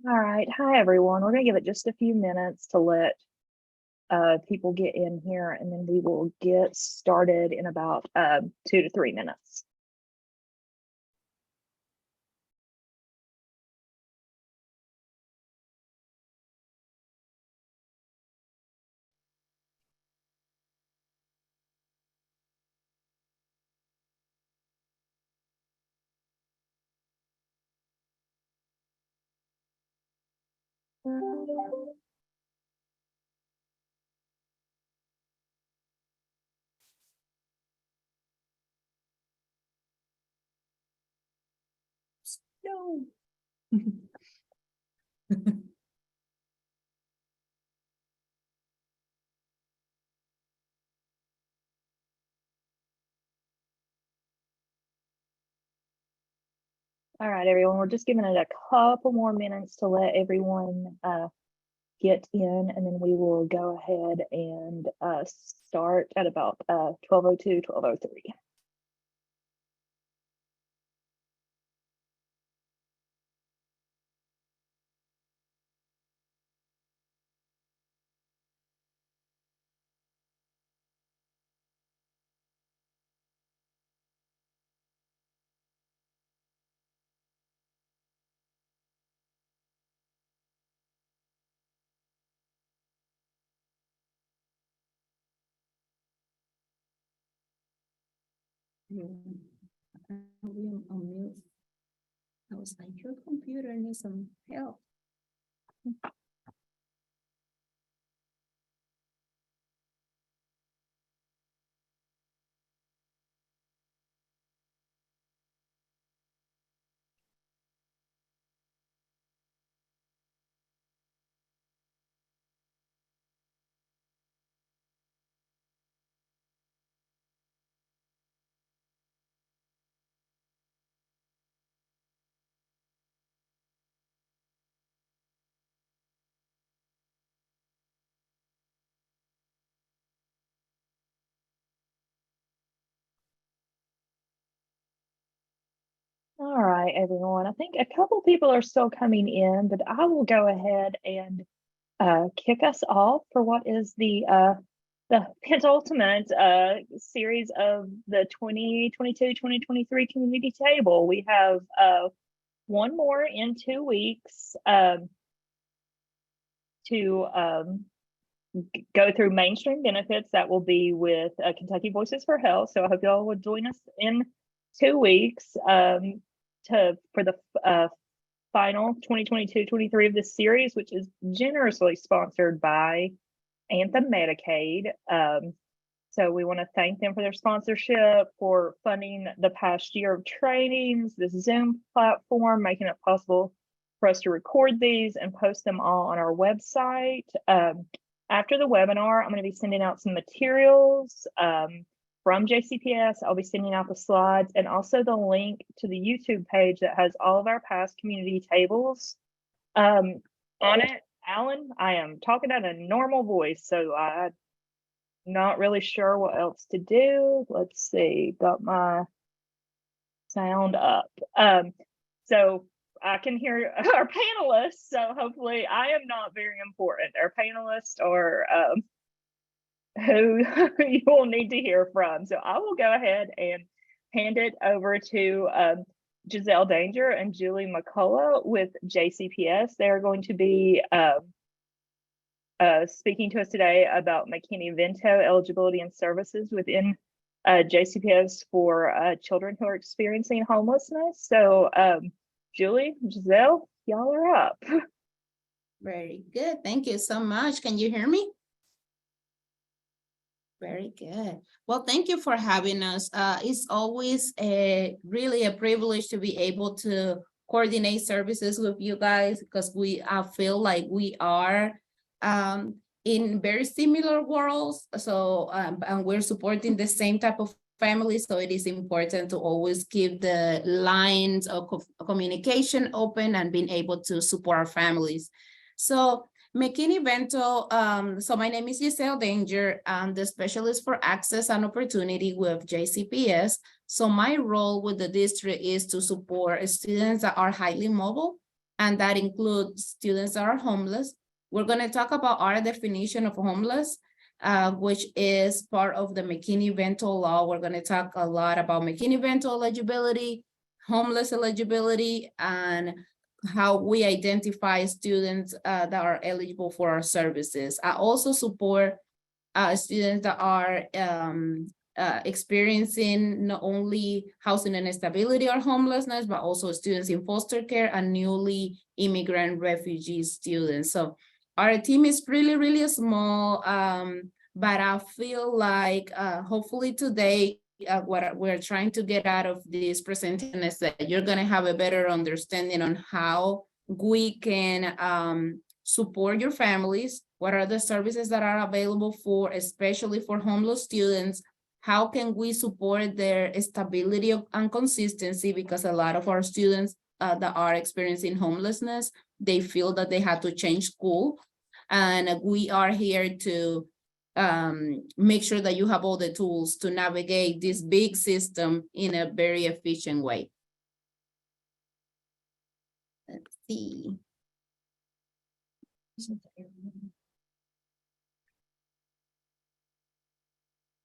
All right. Hi, everyone. We're going to give it just a few minutes to let people get in here, and then we will get started in about 2 to 3 minutes. No. All right, everyone. We're just giving it a couple more minutes to let everyone get in, and then we will go ahead and start at about 12:02, 12:03. On mute. I was like, your computer needs some help. All right, everyone. I think a couple people are still coming in, but I will go ahead and kick us off for what is the penultimate series of the 2022-2023 community table. We have one more in 2 weeks to go through mainstream benefits. That will be with Kentucky Voices for Health. So I hope y'all will join us in 2 weeks for the final 2022-23 of this series, which is generously sponsored by Anthem Medicaid. So we want to thank them for their sponsorship, for funding the past year of trainings, this Zoom platform, making it possible for us to record these and post them all on our website. After the webinar, I'm going to be sending out some materials from JCPS. I'll be sending out the slides and also the link to the YouTube page that has all of our past community tables on it. Alan, I am talking at a normal voice, so I'm not really sure what else to do. Let's see, got my sound up. So I can hear our panelists, so hopefully I am not very important. Our panelists are who you will need to hear from. So I will go ahead and hand it over to Giselle Danger and Julie McCullough with JCPS. They're going to be speaking to us today about McKinney-Vento eligibility and services within JCPS for children who are experiencing homelessness. So Julie, Giselle, y'all are up. Very good. Thank you so much. Can you hear me? Very good. Well, thank you for having us. It's always really a privilege to be able to coordinate services with you guys, because I feel like we are in very similar worlds. So, and we're supporting the same type of families. So it is important to always keep the lines of communication open and being able to support our families. So McKinney-Vento, so my name is Giselle Danger. I'm the specialist for access and opportunity with JCPS. So my role with the district is to support students that are highly mobile and that includes students that are homeless. We're going to talk about our definition of homeless, which is part of the McKinney-Vento law. We're going to talk a lot about McKinney-Vento eligibility, homeless eligibility, and how we identify students that are eligible for our services. I also support students that are experiencing not only housing instability or homelessness, but also students in foster care and newly immigrant refugee students. So our team is really, really small, but I feel like hopefully today, what we're trying to get out of this presentation is that you're going to have a better understanding on how we can support your families. What are the services that are available for, especially for homeless students? How can we support their stability and consistency? Because a lot of our students that are experiencing homelessness, they feel that they had to change school. And we are here to make sure that you have all the tools to navigate this big system in a very efficient way. Let's see.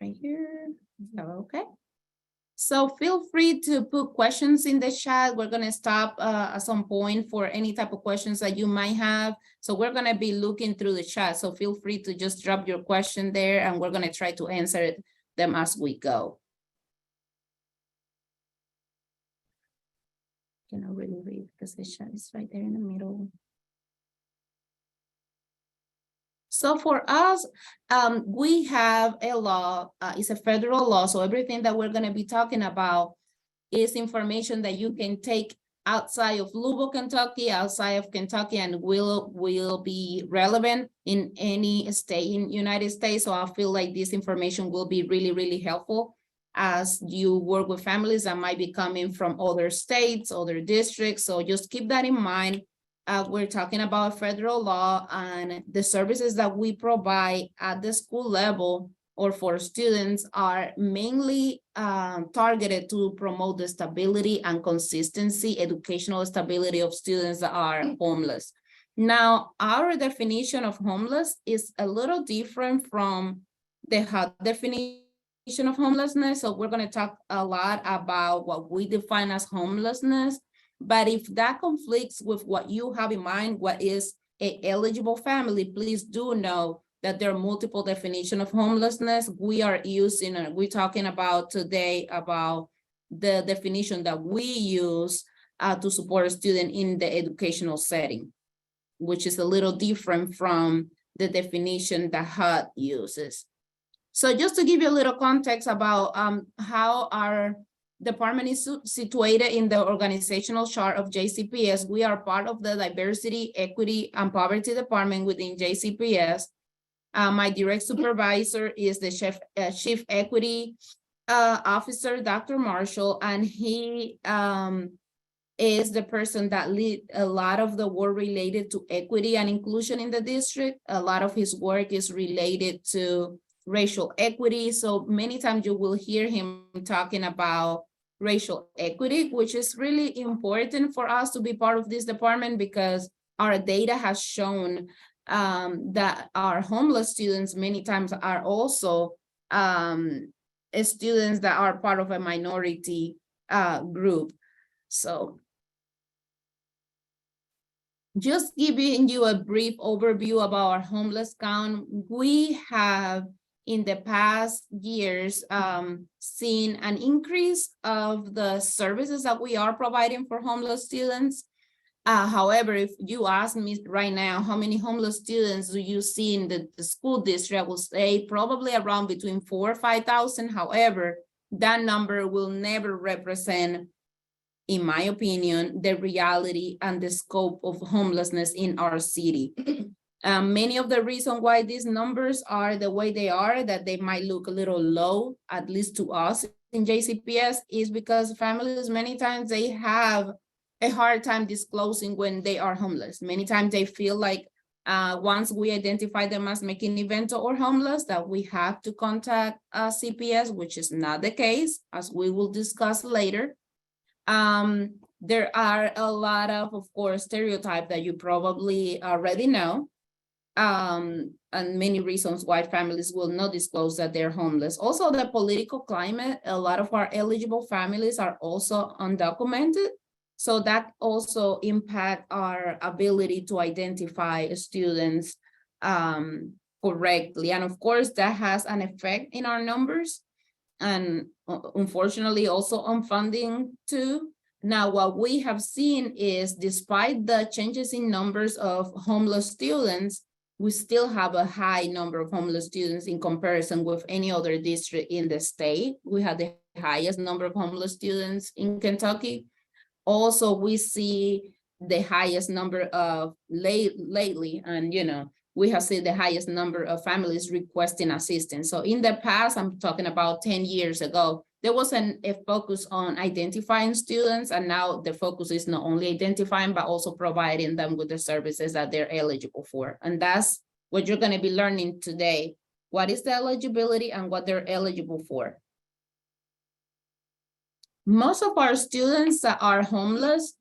Right here. Okay. So feel free to put questions in the chat. We're going to stop at some point for any type of questions that you might have. So we're going to be looking through the chat. So feel free to just drop your question there and we're going to try to answer them as we go. Cannot really read because the chat is right there in the middle. So for us, we have a law, it's a federal law. So everything that we're going to be talking about is information that you can take outside of Louisville, Kentucky, outside of Kentucky, and will be relevant in any state in United States. So I feel like this information will be really, really helpful as you work with families that might be coming from other states, other districts. So just keep that in mind. We're talking about federal law and the services that we provide at the school level or for students are mainly targeted to promote the stability and consistency, educational stability of students that are homeless. Now, our definition of homeless is a little different from the HUD definition of homelessness. So we're going to talk a lot about what we define as homelessness. But if that conflicts with what you have in mind, what is an eligible family, please do know that there are multiple definitions of homelessness. We are using, we're talking about today about the definition that we use to support a student in the educational setting, which is a little different from the definition that HUD uses. So just to give you a little context about how our department is situated in the organizational chart of JCPS. We are part of the Diversity, Equity, and Poverty Department within JCPS. My direct supervisor is the Chief Equity Officer, Dr. Marshall, and he is the person that leads a lot of the work related to equity and inclusion in the district. A lot of his work is related to racial equity. So many times you will hear him talking about racial equity, which is really important for us to be part of this department because our data has shown that our homeless students many times are also students that are part of a minority group. So just giving you a brief overview about our homeless count, we have in the past years seen an increase of the services that we are providing for homeless students. However, if you ask me right now, how many homeless students do you see in the school district, I will say probably around between 4,000 or 5,000. However, that number will never represent, in my opinion, the reality and the scope of homelessness in our city. Many of the reasons why these numbers are the way they are, that they might look a little low, at least to us in JCPS, is because families, many times they have a hard time disclosing when they are homeless. Many times they feel like once we identify them as McKinney-Vento or homeless, that we have to contact CPS, which is not the case, as we will discuss later. There are a lot of course, stereotypes that you probably already know. And many reasons why families will not disclose that they're homeless. Also, the political climate, a lot of our eligible families are also undocumented. So that also impact our ability to identify students correctly. And of course, that has an effect in our numbers and unfortunately also on funding too. Now, what we have seen is despite the changes in numbers of homeless students, we still have a high number of homeless students in comparison with any other district in the state. We have the highest number of homeless students in Kentucky. Also, we see the highest number of lately, and we have seen the highest number of families requesting assistance. So in the past, I'm talking about 10 years ago, there was a focus on identifying students, and now the focus is not only identifying, but also providing them with the services that they're eligible for. And that's what you're going to be learning today. What is the eligibility and what they're eligible for? Most of our students that are homeless,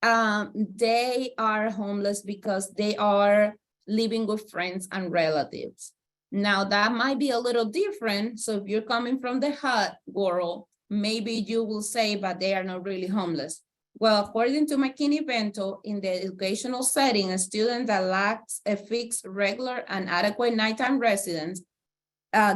they are homeless because they are living with friends and relatives. Now that might be a little different. So if you're coming from the hut world, maybe you will say, but they are not really homeless. Well, according to McKinney-Vento, in the educational setting, a student that lacks a fixed, regular, and adequate nighttime residence,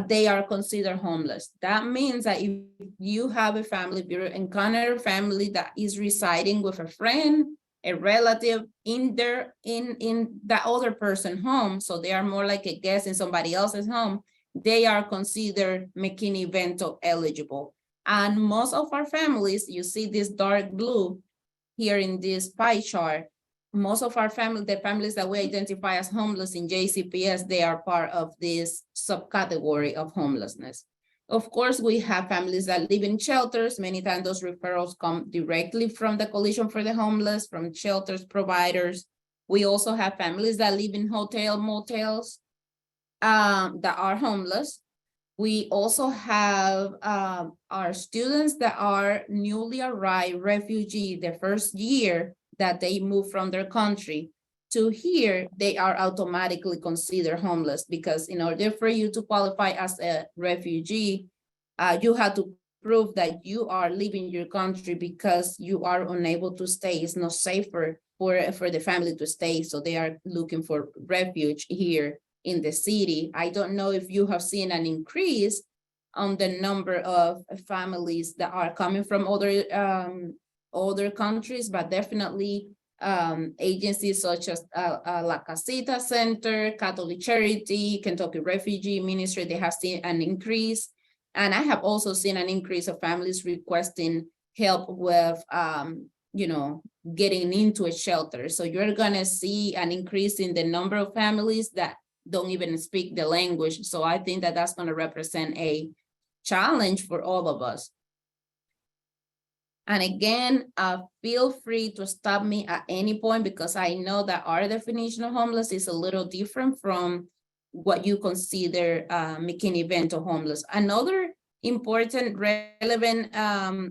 they are considered homeless. That means that if you have a family, if you encounter a family that is residing with a friend, a relative in the other person's home, so they are more like a guest in somebody else's home, they are considered McKinney-Vento eligible. And most of our families, you see this dark blue here in this pie chart, most of our the families that we identify as homeless in JCPS, they are part of this subcategory of homelessness. Of course, we have families that live in shelters. Many times those referrals come directly from the Coalition for the Homeless, from shelters providers. We also have families that live in hotel motels that are homeless. We also have our students that are newly arrived refugee the first year that they move from their country to here, they are automatically considered homeless, because in order for you to qualify as a refugee, you have to prove that you are leaving your country because you are unable to stay. It's not safer for the family to stay, so they are looking for refuge here in the city. I don't know if you have seen an increase on the number of families that are coming from other countries, but definitely agencies such as La Casita Center, Catholic Charity, Kentucky Refugee Ministry, they have seen an increase. And I have also seen an increase of families requesting help with, getting into a shelter. So you're gonna see an increase in the number of families that don't even speak the language. So I think that that's gonna represent a challenge for all of us. And again, feel free to stop me at any point, because I know that our definition of homeless is a little different from what you consider McKinney-Vento homeless. Another important relevant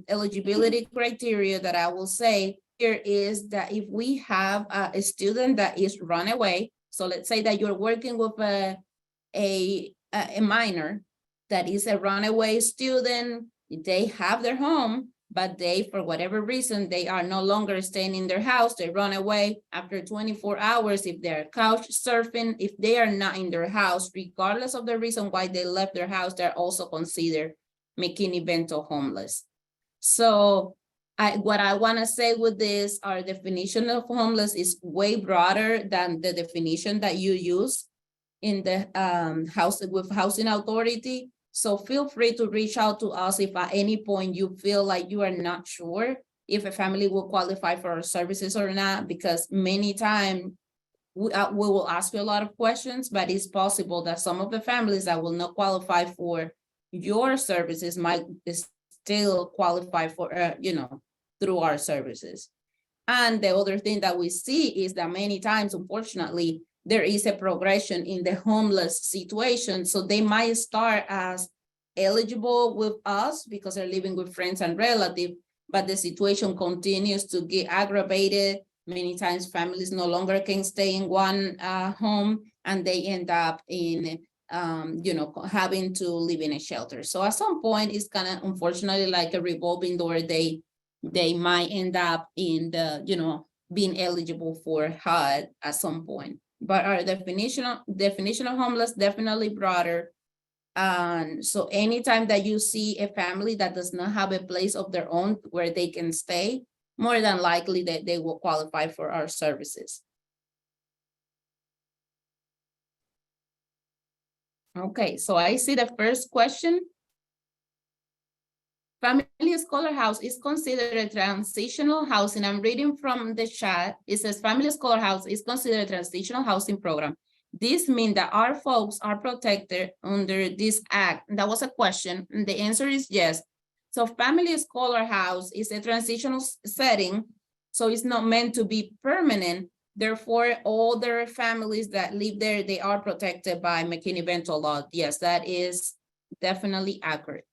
eligibility criteria that I will say here is that if we have a student that is run away, so let's say that you're working with a minor that is a runaway student, they have their home, but they, for whatever reason, they are no longer staying in their house, they run away after 24 hours, if they're couch surfing, if they are not in their house, regardless of the reason why they left their house, they're also considered McKinney-Vento homeless. So what I wanna say with this, our definition of homeless is way broader than the definition that you use in the housing authority. So feel free to reach out to us if at any point you feel like you are not sure if a family will qualify for our services or not, because many times we will ask you a lot of questions, but it's possible that some of the families that will not qualify for your services might still qualify for, through our services. And the other thing that we see is that many times, unfortunately, there is a progression in the homeless situation. So they might start as eligible with us because they're living with friends and relatives, but the situation continues to get aggravated. Many times families no longer can stay in one home, and they end up in having to live in a shelter. So at some point, it's kind of unfortunately like a revolving door. They might end up in the being eligible for HUD at some point. But our definition of homeless definitely broader. And so anytime that you see a family that does not have a place of their own where they can stay, more than likely that they will qualify for our services. Okay, so I see the first question. Family Scholar House is considered a transitional housing. I'm reading from the chat. It says Family Scholar House is considered a transitional housing program. This means that our folks are protected under this act. That was a question, and the answer is yes. So Family Scholar House is a transitional setting, so it's not meant to be permanent. Therefore, all their families that live there, they are protected by McKinney-Vento law. Yes, that is definitely accurate.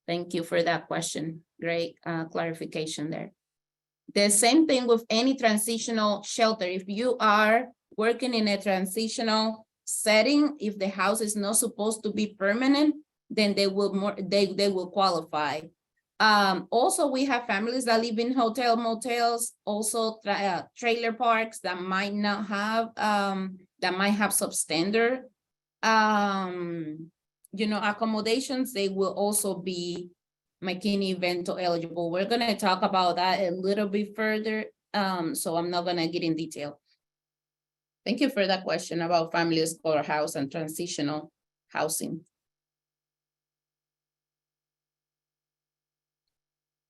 Thank you for that question. Great clarification there. The same thing with any transitional shelter. If you are working in a transitional setting, if the house is not supposed to be permanent, then they will qualify. Also, we have families that live in hotel motels, also trailer parks that might not have that might have substandard accommodations. They will also be McKinney-Vento eligible. We're going to talk about that a little bit further, so I'm not going to get in detail. Thank you for that question about Family Scholar House and transitional housing.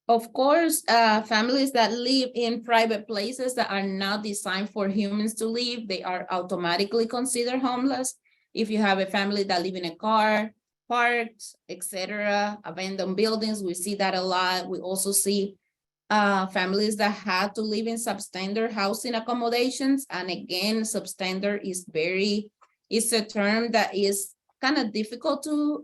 Of course, families that live in private places that are not designed for humans to live, they are automatically considered homeless. If you have a family that live in a car, parks, etc., abandoned buildings, we see that a lot. We also see families that have to live in substandard housing accommodations. And again, substandard is a term that is kind of difficult to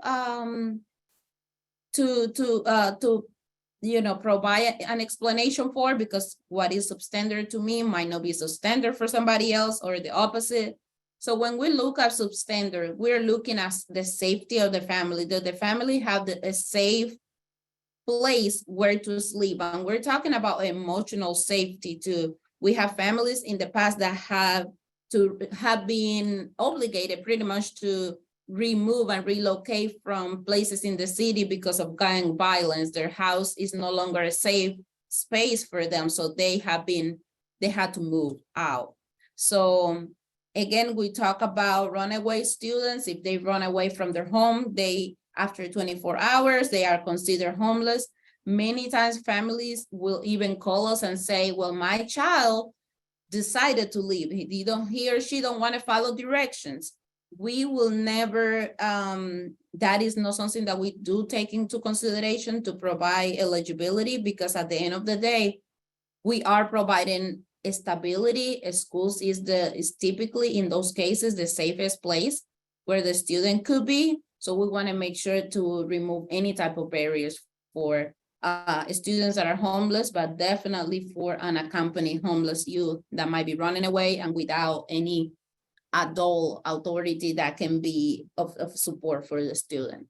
provide an explanation for, because what is substandard to me might not be substandard for somebody else, or the opposite. So when we look at substandard, we're looking at the safety of the family. Does the family have a safe place where to sleep? And we're talking about emotional safety too. We have families in the past that have been obligated pretty much to remove and relocate from places in the city because of gang violence. Their house is no longer a safe space for them, so they had to move out. So again, we talk about runaway students. If they run away from their home, after 24 hours, they are considered homeless. Many times families will even call us and say, well, my child decided to leave. He or she don't want to follow directions. We will never, that is not something that we do take into consideration to provide eligibility, because at the end of the day, we are providing stability. Schools is typically in those cases the safest place where the student could be. So we want to make sure to remove any type of barriers for students that are homeless, but definitely for unaccompanied homeless youth that might be running away and without any adult authority that can be of support for the student.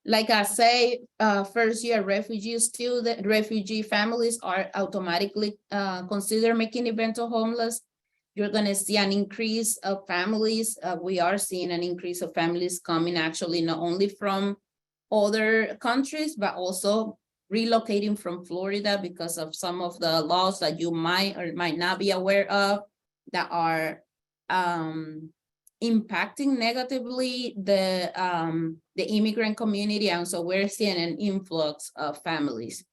Like I say, first year refugee families are automatically considered McKinney-Vento homeless. You're going to see an increase of families. We are seeing an increase of families coming actually not only from other countries, but also relocating from Florida because of some of the laws that you might or might not be aware of that are impacting negatively the immigrant community. And so we're seeing an influx of families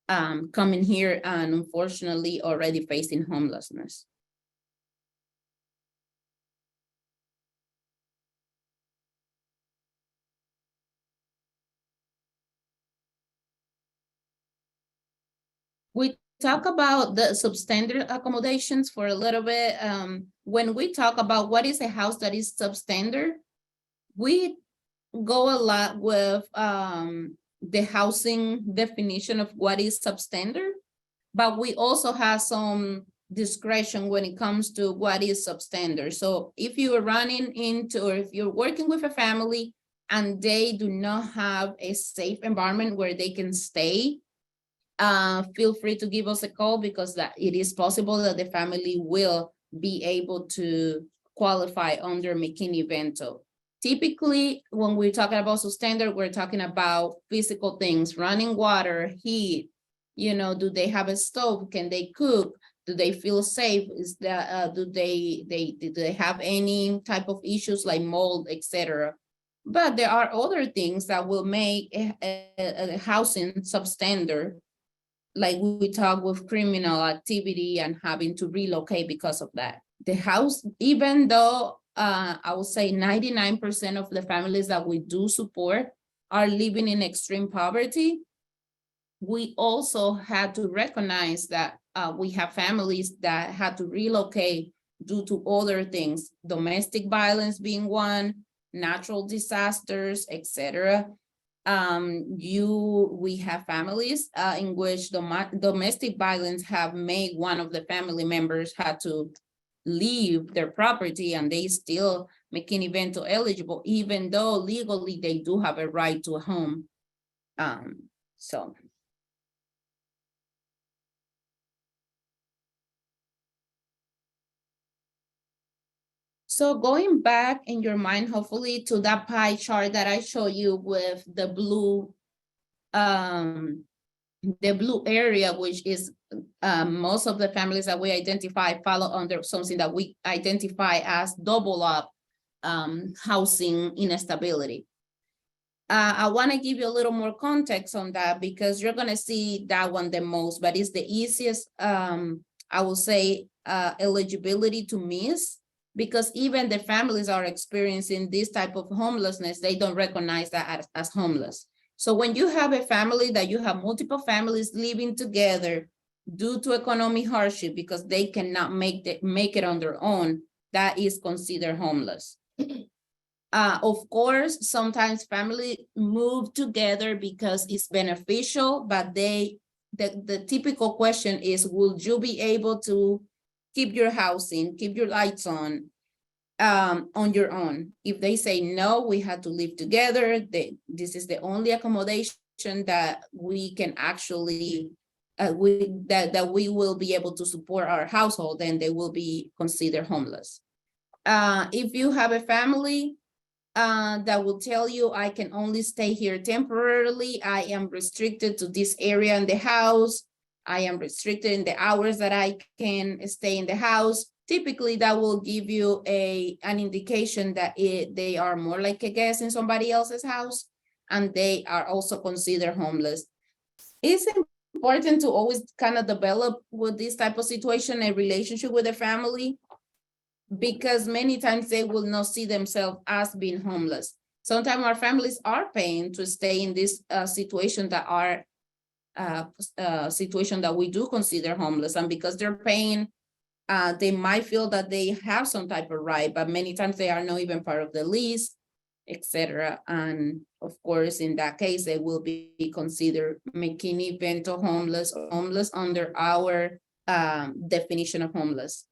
coming here and unfortunately already facing homelessness. We talk about the substandard accommodations for a little bit. When we talk about what is a house that is substandard, we go a lot with the housing definition of what is substandard, but we also have some discretion when it comes to what is substandard. So if you are running into, or if you're working with a family and they do not have a safe environment where they can stay, feel free to give us a call, because that it is possible that the family will be able to qualify under McKinney-Vento. Typically, when we're talking about substandard, we're talking about physical things, running water, heat, do they have a stove? Can they cook? Do they feel safe? Is that do they have any type of issues like mold, etc.? But there are other things that will make a housing substandard, like we talk with criminal activity and having to relocate because of that. The house, even though I would say 99% of the families that we do support are living in extreme poverty, we also had to recognize that we have families that had to relocate due to other things, domestic violence being one, natural disasters, etc. We have families in which domestic violence have made one of the family members had to leave their property, and they still McKinney-Vento eligible, even though legally they do have a right to a home. So going back in your mind, hopefully, to that pie chart that I show you with the blue area, which is most of the families that we identify follow under something that we identify as double up housing instability. I want to give you a little more context on that, because you're going to see that one the most, but it's the easiest, I will say, eligibility to miss, because even the families are experiencing this type of homelessness. They don't recognize that as homeless. So when you have a family that you have multiple families living together due to economic hardship because they cannot make it on their own, that is considered homeless. Of course, sometimes families move together because it's beneficial, but the typical question is, will you be able to keep your housing, keep your lights on your own? If they say no, we have to live together, this is the only accommodation that we can actually, that we will be able to support our household, then they will be considered homeless. If you have a family that will tell you, I can only stay here temporarily, I am restricted to this area in the house, I am restricted in the hours that I can stay in the house, typically that will give you an indication that they are more like a guest in somebody else's house, and they are also considered homeless. It's important to always kind of develop with this type of situation a relationship with the family, because many times they will not see themselves as being homeless. Sometimes our families are paying to stay in this situation that are situation that we do consider homeless, and because they're paying, they might feel that they have some type of right, but many times they are not even part of the lease, etc. And of course, in that case, they will be considered McKinney-Vento homeless, or homeless under our definition of homeless.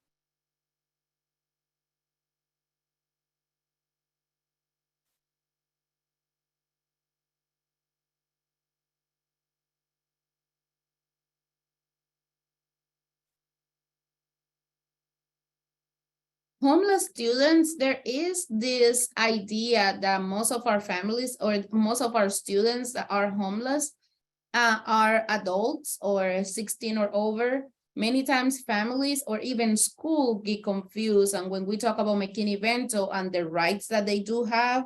Homeless students, there is this idea that most of our families or most of our students that are homeless are adults or 16 or over. Many times families or even school get confused. And when we talk about McKinney-Vento and the rights that they do have,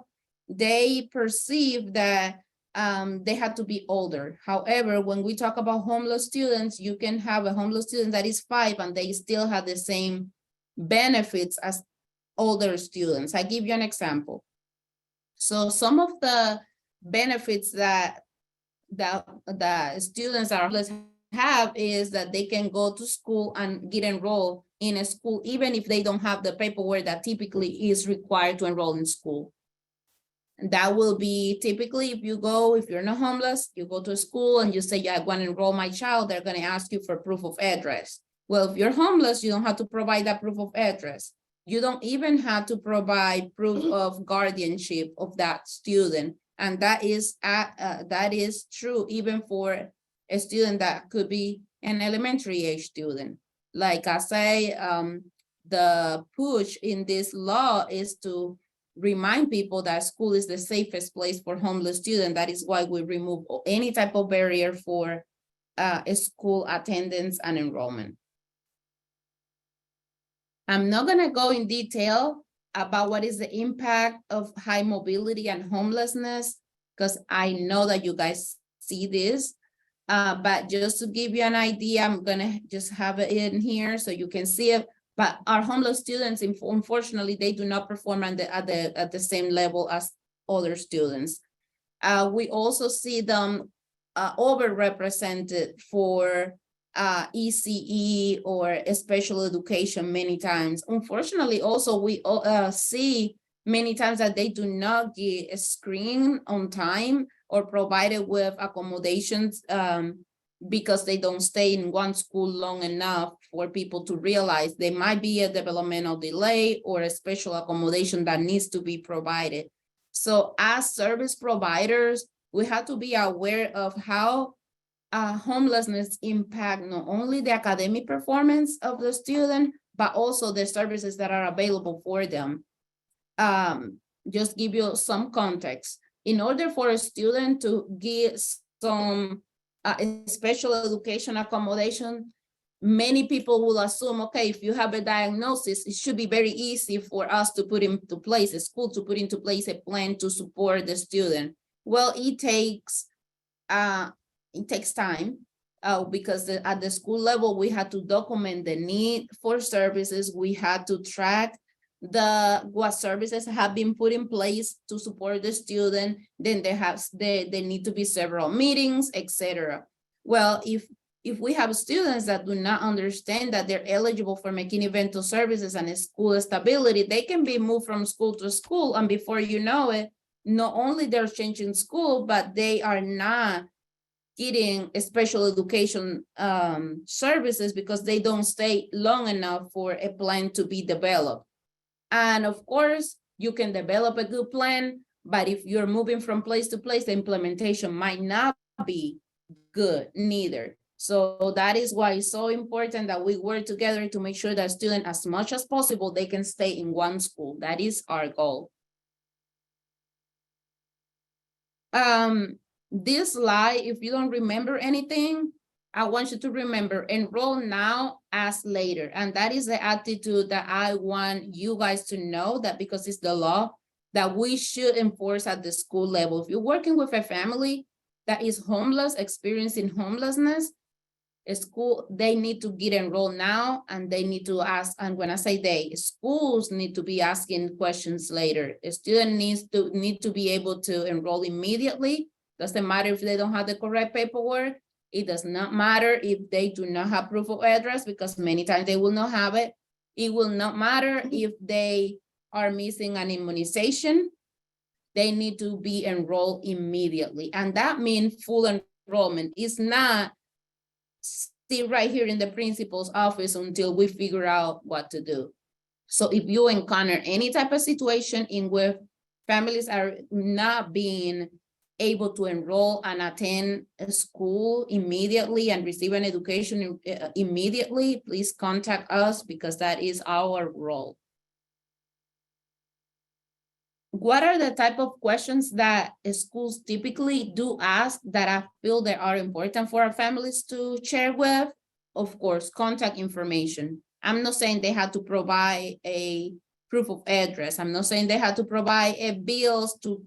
they perceive that they have to be older. However, when we talk about homeless students, you can have a homeless student that is 5 and they still have the same benefits as older students. I give you an example. So some of the benefits that students are homeless have is that they can go to school and get enrolled in a school, even if they don't have the paperwork that typically is required to enroll in school. That will be typically if you're not homeless, you go to school and you say, yeah, I want to enroll my child, they're going to ask you for proof of address. Well, if you're homeless, you don't have to provide that proof of address. You don't even have to provide proof of guardianship of that student. And that is true even for a student that could be an elementary age student. Like I say, the push in this law is to remind people that school is the safest place for homeless students. That is why we remove any type of barrier for school attendance and enrollment. I'm not going to go in detail about what is the impact of high mobility and homelessness, because I know that you guys see this. But just to give you an idea, I'm going to just have it in here so you can see it. But our homeless students, unfortunately, they do not perform at the same level as other students. We also see them overrepresented for ECE or special education many times. Unfortunately, also we see many times that they do not get screened on time or provided with accommodations because they don't stay in one school long enough for people to realize there might be a developmental delay or a special accommodation that needs to be provided. So as service providers, we have to be aware of how homelessness impact not only the academic performance of the student, but also the services that are available for them. Just give you some context. In order for a student to get some special education accommodation, many people will assume, okay, if you have a diagnosis, it should be very easy for us to put into place, a school to put into place a plan to support the student. Well, it takes time because at the school level, we had to document the need for services. We had to track what services have been put in place to support the student. Then there need to be several meetings, etc. Well, if we have students that do not understand that they're eligible for McKinney-Vento services and school stability, they can be moved from school to school, and before you know it, not only they're changing school, but they are not getting special education services because they don't stay long enough for a plan to be developed. And of course, you can develop a good plan, but if you're moving from place to place, the implementation might not be good neither. So that is why it's so important that we work together to make sure that students, as much as possible, they can stay in one school. That is our goal. This slide, if you don't remember anything, I want you to remember, enroll now, ask later. And that is the attitude that I want you guys to know, that because it's the law, that we should enforce at the school level. If you're working with a family that is homeless, experiencing homelessness, a school, they need to get enrolled now, and they need to ask, and when I say they, schools need to be asking questions later. A student need to be able to enroll immediately. Doesn't matter if they don't have the correct paperwork. It does not matter if they do not have proof of address, because many times they will not have it. It will not matter if they are missing an immunization. They need to be enrolled immediately. And that means full enrollment. It's not sit right here in the principal's office until we figure out what to do. So if you encounter any type of situation in where families are not being able to enroll and attend a school immediately and receive an education immediately, please contact us, because that is our role. What are the type of questions that schools typically do ask that I feel that are important for our families to share with? Of course, contact information. I'm not saying they have to provide a proof of address. I'm not saying they have to provide bills to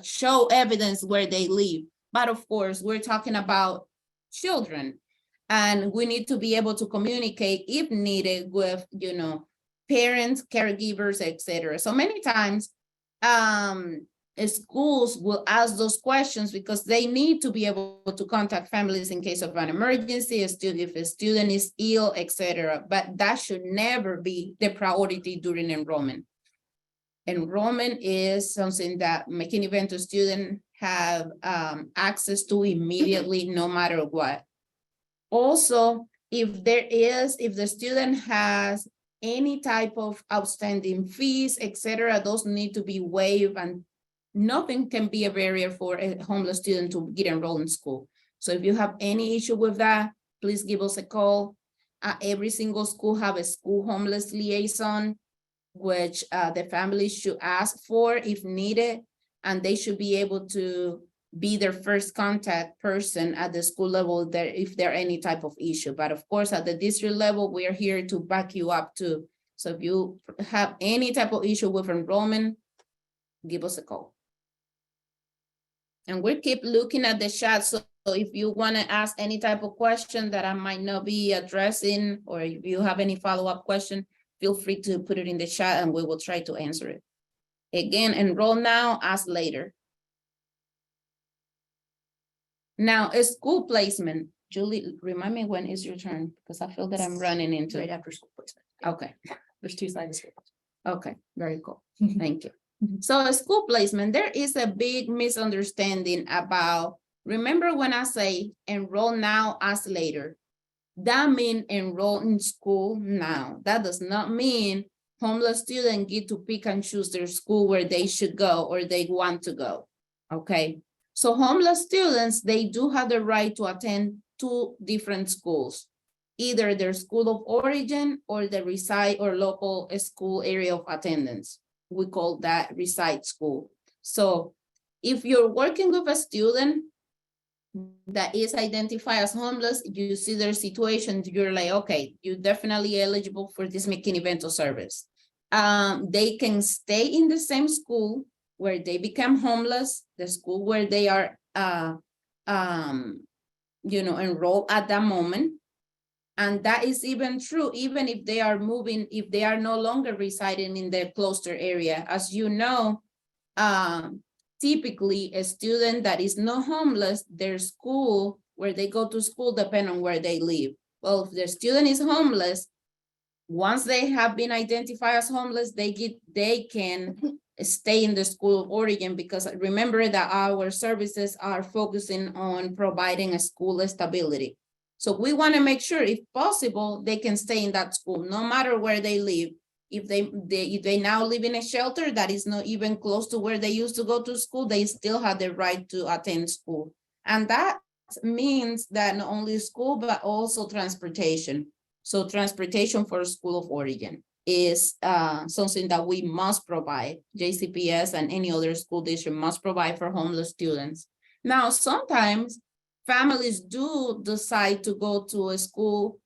show evidence where they live. But of course, we're talking about children, and we need to be able to communicate if needed with, parents, caregivers, etc. So many times, schools will ask those questions because they need to be able to contact families in case of an emergency, if a student is ill, etc. But that should never be the priority during enrollment. Enrollment is something that McKinney-Vento students have access to immediately, no matter what. Also, if the student has any type of outstanding fees, etc., those need to be waived, and nothing can be a barrier for a homeless student to get enrolled in school. So if you have any issue with that, please give us a call. Every single school have a school homeless liaison, which the family should ask for if needed, and they should be able to be their first contact person at the school level there if there any type of issue. But of course, at the district level, we are here to back you up too. So if you have any type of issue with enrollment, give us a call. And we'll keep looking at the chat. So if you want to ask any type of question that I might not be addressing, or if you have any follow-up question, feel free to put it in the chat and we will try to answer it. Again, enroll now, ask later. Now, a school placement. Julie, remind me when is your turn, because I feel that I'm running into Right it. after school placement. Okay, There's 2 sides to it. okay, very cool. Thank you. So a school placement, there is a big misunderstanding about, remember when I say enroll now, ask later, that means enroll in school now. That does not mean homeless students get to pick and choose their school where they should go or they want to go, okay? So homeless students, they do have the right to attend 2 different schools, either their school of origin or the reside or local school area of attendance. We call that reside school. So if you're working with a student that is identified as homeless, you see their situation, you're like, okay, you're definitely eligible for this McKinney-Vento service. They can stay in the same school where they become homeless, the school where they are, enrolled at that moment. And that is even true, even if they are moving, if they are no longer residing in the cluster area. As you know, typically a student that is not homeless, their school, where they go to school, depend on where they live. Well, if the student is homeless, once they have been identified as homeless, they can stay in the school of origin, because remember that our services are focusing on providing a school stability. So we want to make sure, if possible, they can stay in that school, no matter where they live. If they now live in a shelter that is not even close to where they used to go to school, they still have the right to attend school. And that means that not only school, but also transportation. So transportation for school of origin is something that we must provide. JCPS and any other school district must provide for homeless students. Now, sometimes families do decide to go to a school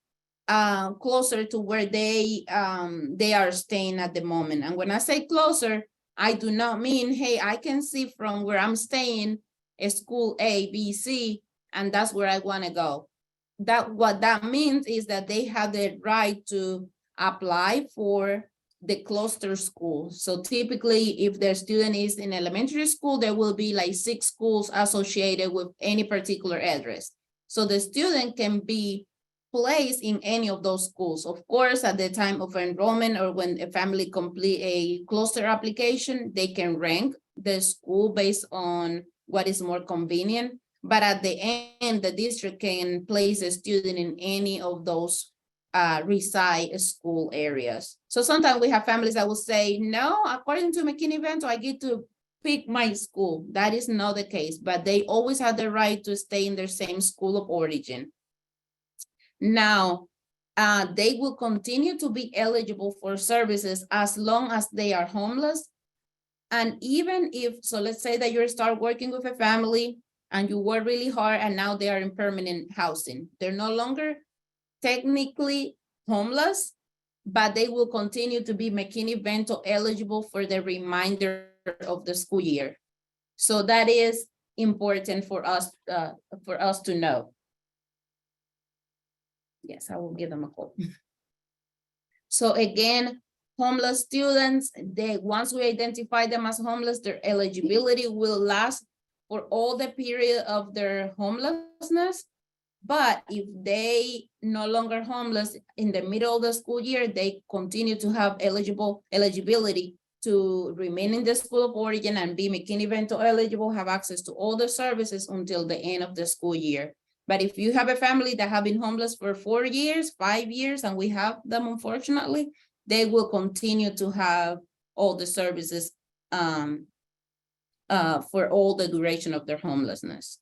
closer to where they are staying at the moment. And when I say closer, I do not mean, hey, I can see from where I'm staying a school A, B, C, and that's where I want to go. What that means is that they have the right to apply for the cluster school. So typically, if the student is in elementary school, there will be like 6 schools associated with any particular address. So the student can be placed in any of those schools. Of course, at the time of enrollment or when a family complete a cluster application, they can rank the school based on what is more convenient. But at the end, the district can place a student in any of those reside school areas. So sometimes we have families that will say, no, according to McKinney-Vento, I get to pick my school. That is not the case, but they always have the right to stay in their same school of origin. Now, they will continue to be eligible for services as long as they are homeless. And even if, so let's say that you start working with a family and you work really hard and now they are in permanent housing. They're no longer technically homeless, but they will continue to be McKinney-Vento eligible for the remainder of the school year. So that is important for us to know. Yes, I will give them a call. So again, homeless students, once we identify them as homeless, their eligibility will last for all the period of their homelessness. But if they no longer homeless in the middle of the school year, they continue to have eligibility to remain in the school of origin and be McKinney-Vento eligible have access to all the services until the end of the school year. But if you have a family that have been homeless for 4 years, 5 years, and we have them, unfortunately, they will continue to have all the services for all the duration of their homelessness.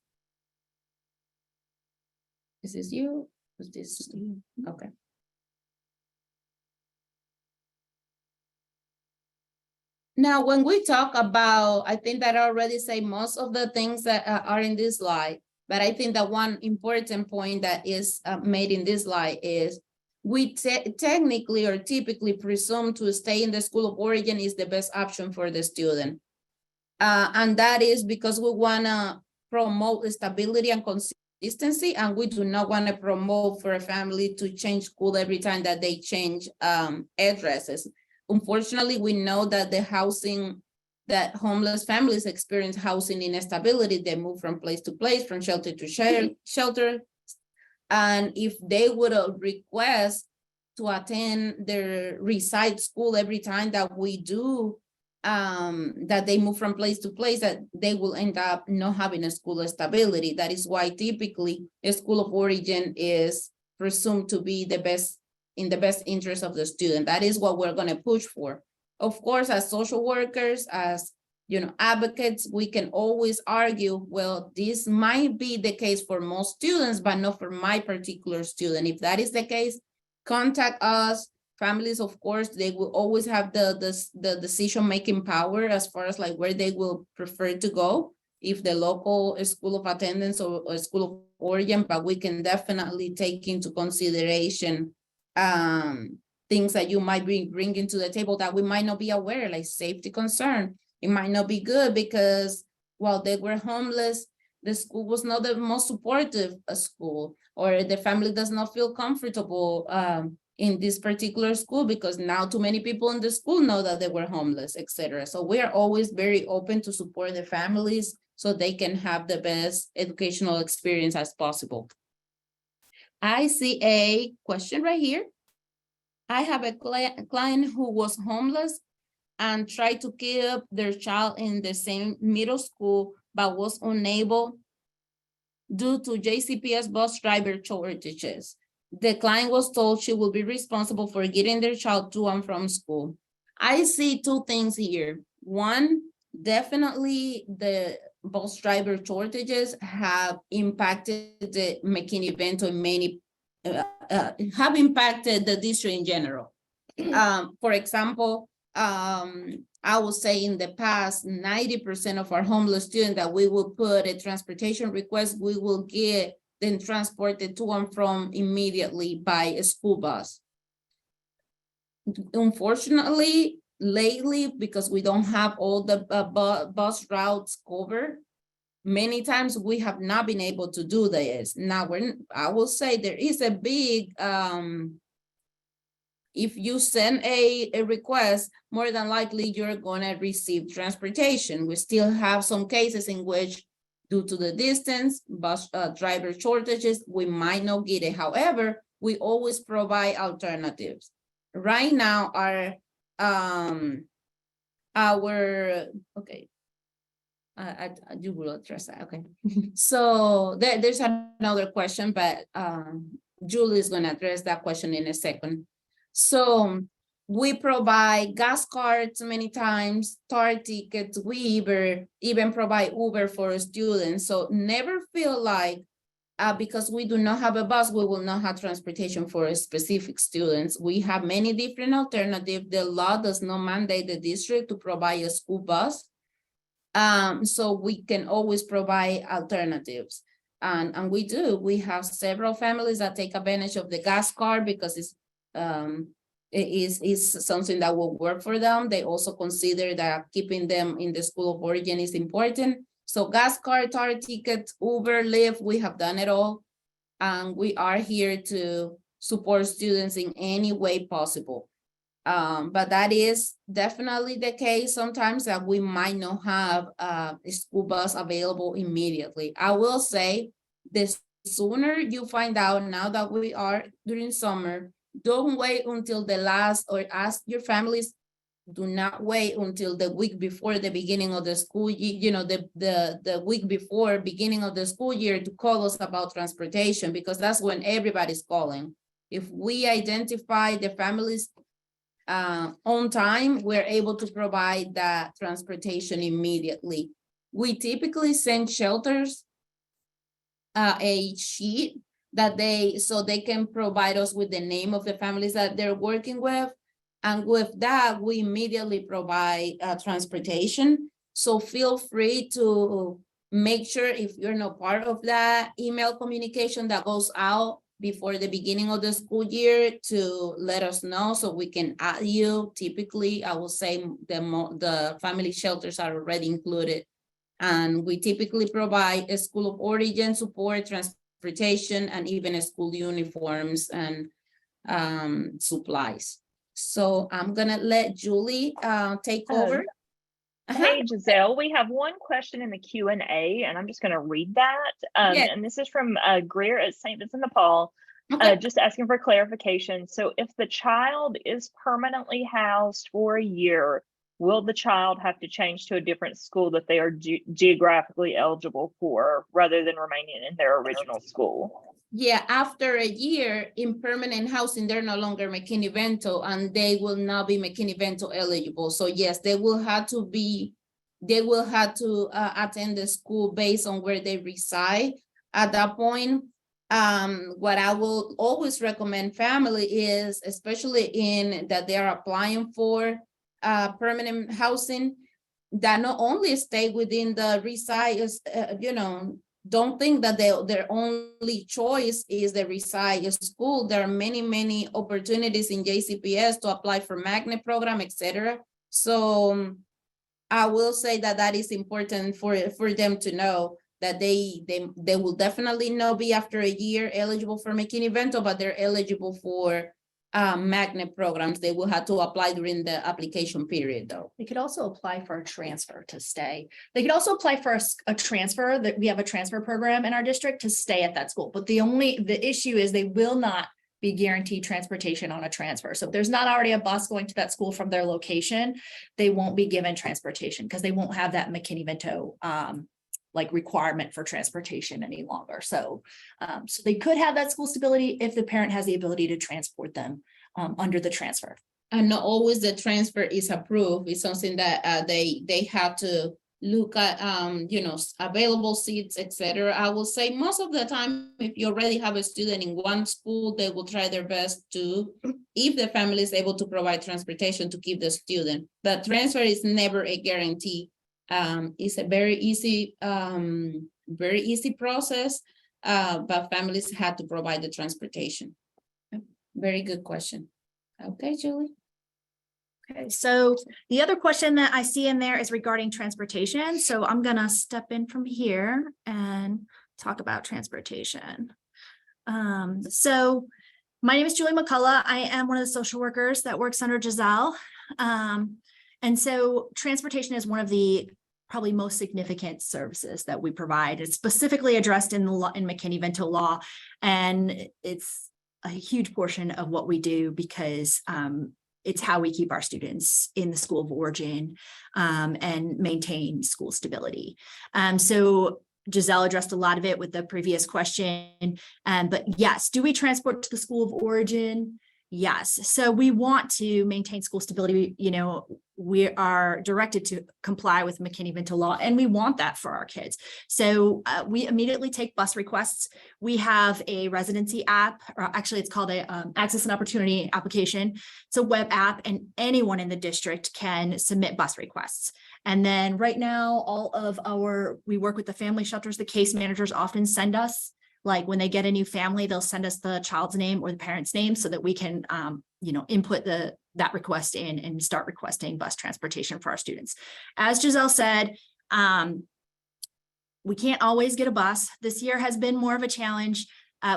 Is this you? Is this you? Okay. Now, when we talk about, I think that I already say most of the things that are in this slide, but I think that one important point that is made in this slide is we technically or typically presume to stay in the school of origin is the best option for the student. And that is because we want to promote stability and consistency, and we do not want to promote for a family to change school every time that they change addresses. Unfortunately, we know that the housing, that homeless families experience housing instability. They move from place to place, from shelter to shelter. And if they would request to attend their reside school every time that we do, that they move from place to place, that they will end up not having a school stability. That is why typically a school of origin is presumed to be the best, in the best interest of the student. That is what we're going to push for. Of course, as social workers, as advocates, we can always argue, well, this might be the case for most students, but not for my particular student. If that is the case, contact us. Families, of course, they will always have the decision-making power as far as like where they will prefer to go, if the local school of attendance or school of origin, but we can definitely take into consideration things that you might be bringing to the table that we might not be aware, like safety concern. It might not be good because while they were homeless, the school was not the most supportive school, or the family does not feel comfortable in this particular school because now too many people in the school know that they were homeless, etc. So we are always very open to support the families so they can have the best educational experience as possible. I see a question right here. I have a client who was homeless and tried to keep their child in the same middle school, but was unable due to JCPS bus driver shortages. The client was told she will be responsible for getting their child to and from school. I see two things here. One, definitely the bus driver shortages have impacted the McKinney-Vento in many, have impacted the district in general. For example, I would say in the past, 90% of our homeless students that we will put a transportation request, we will get them transported to and from immediately by a school bus. Unfortunately, lately, because we don't have all the bus routes covered, many times we have not been able to do this. Now, I will say there is a big, if you send a request, more than likely you're going to receive transportation. We still have some cases in which, due to the distance, bus driver shortages, we might not get it. However, we always provide alternatives. Right now, okay, you will address that, okay. So there's another question, but Julie is going to address that question in a second. So we provide gas cards many times, TAR tickets, we even provide Uber for students. So never feel like because we do not have a bus, we will not have transportation for specific students. We have many different alternatives. The law does not mandate the district to provide a school bus. So we can always provide alternatives. And we do. We have several families that take advantage of the gas card because it is something that will work for them. They also consider that keeping them in the school of origin is important. So gas card, TAR tickets, Uber, Lyft, we have done it all. And we are here to support students in any way possible. But that is definitely the case sometimes that we might not have a school bus available immediately. I will say the sooner you find out, now that we are during summer, don't wait until the last, or ask your families do not wait until the week before the beginning of the school year, the week before beginning of the school year to call us about transportation, because that's when everybody's calling. If we identify the families on time, we're able to provide that transportation immediately. We typically send shelters a sheet that so they can provide us with the name of the families that they're working with. And with that, we immediately provide transportation. So feel free to make sure, if you're not part of that email communication that goes out before the beginning of the school year, to let us know so we can add you. Typically, I will say the family shelters are already included. And we typically provide a school of origin support, transportation, and even school uniforms and supplies. So I'm gonna let Julie take over. Hey, Giselle, we have one question in the Q&A, and I'm just going to read that. Yeah. And this is from Greer at St. Vincent de Paul, Okay. just asking for clarification. So if the child is permanently housed for a year, will the child have to change to a different school that they are geographically eligible for, rather than remaining in their original school? Yeah, after a year in permanent housing, they're no longer McKinney-Vento, and they will not be McKinney-Vento eligible. So yes, they will have to attend the school based on where they reside. At that point, what I will always recommend family is, especially in that they are applying for permanent housing, that not only stay within the reside, don't think that their only choice is the reside school. There are many opportunities in JCPS to apply for magnet program, etc. So I will say that is important for them to know, that they will definitely not be after a year eligible for McKinney-Vento, but they're eligible for magnet programs. They will have to apply during the application period, though. They could also apply for a transfer to stay. They could also apply for a transfer. That we have a transfer program in our district to stay at that school. But the issue is they will not be guaranteed transportation on a transfer. So if there's not already a bus going to that school from their location, they won't be given transportation because they won't have that McKinney-Vento requirement for transportation any longer. So they could have that school stability if the parent has the ability to transport them under the transfer. And not always the transfer is approved. It's something that they have to look at, available seats, etc. I will say most of the time, if you already have a student in one school, they will try their best to, if the family is able to provide transportation, to keep the student. But transfer is never a guarantee. It's a very easy process, but families have to provide the transportation. Very good question. Okay, Julie. Okay, so the other question that I see in there is regarding transportation. So I'm gonna step in from here and talk about transportation. So my name is Julie McCullough. I am one of the social workers that works under Giselle. And so transportation is one of the probably most significant services that we provide. It's specifically addressed in the law, in McKinney-Vento law, and it's a huge portion of what we do because it's how we keep our students in the school of origin and maintain school stability. So Giselle addressed a lot of it with the previous question, but yes, do we transport to the school of origin? Yes. So we want to maintain school stability. We are directed to comply with McKinney-Vento law, and we want that for our kids. So we immediately take bus requests. We have a residency app, or actually it's called a access and opportunity application. It's a web app, and anyone in the district can submit bus requests. And then right now, we work with the family shelters. The case managers often send us, like when they get a new family, they'll send us the child's name or the parent's name so that we can, input that request in and start requesting bus transportation for our students. As Giselle said, we can't always get a bus. This year has been more of a challenge.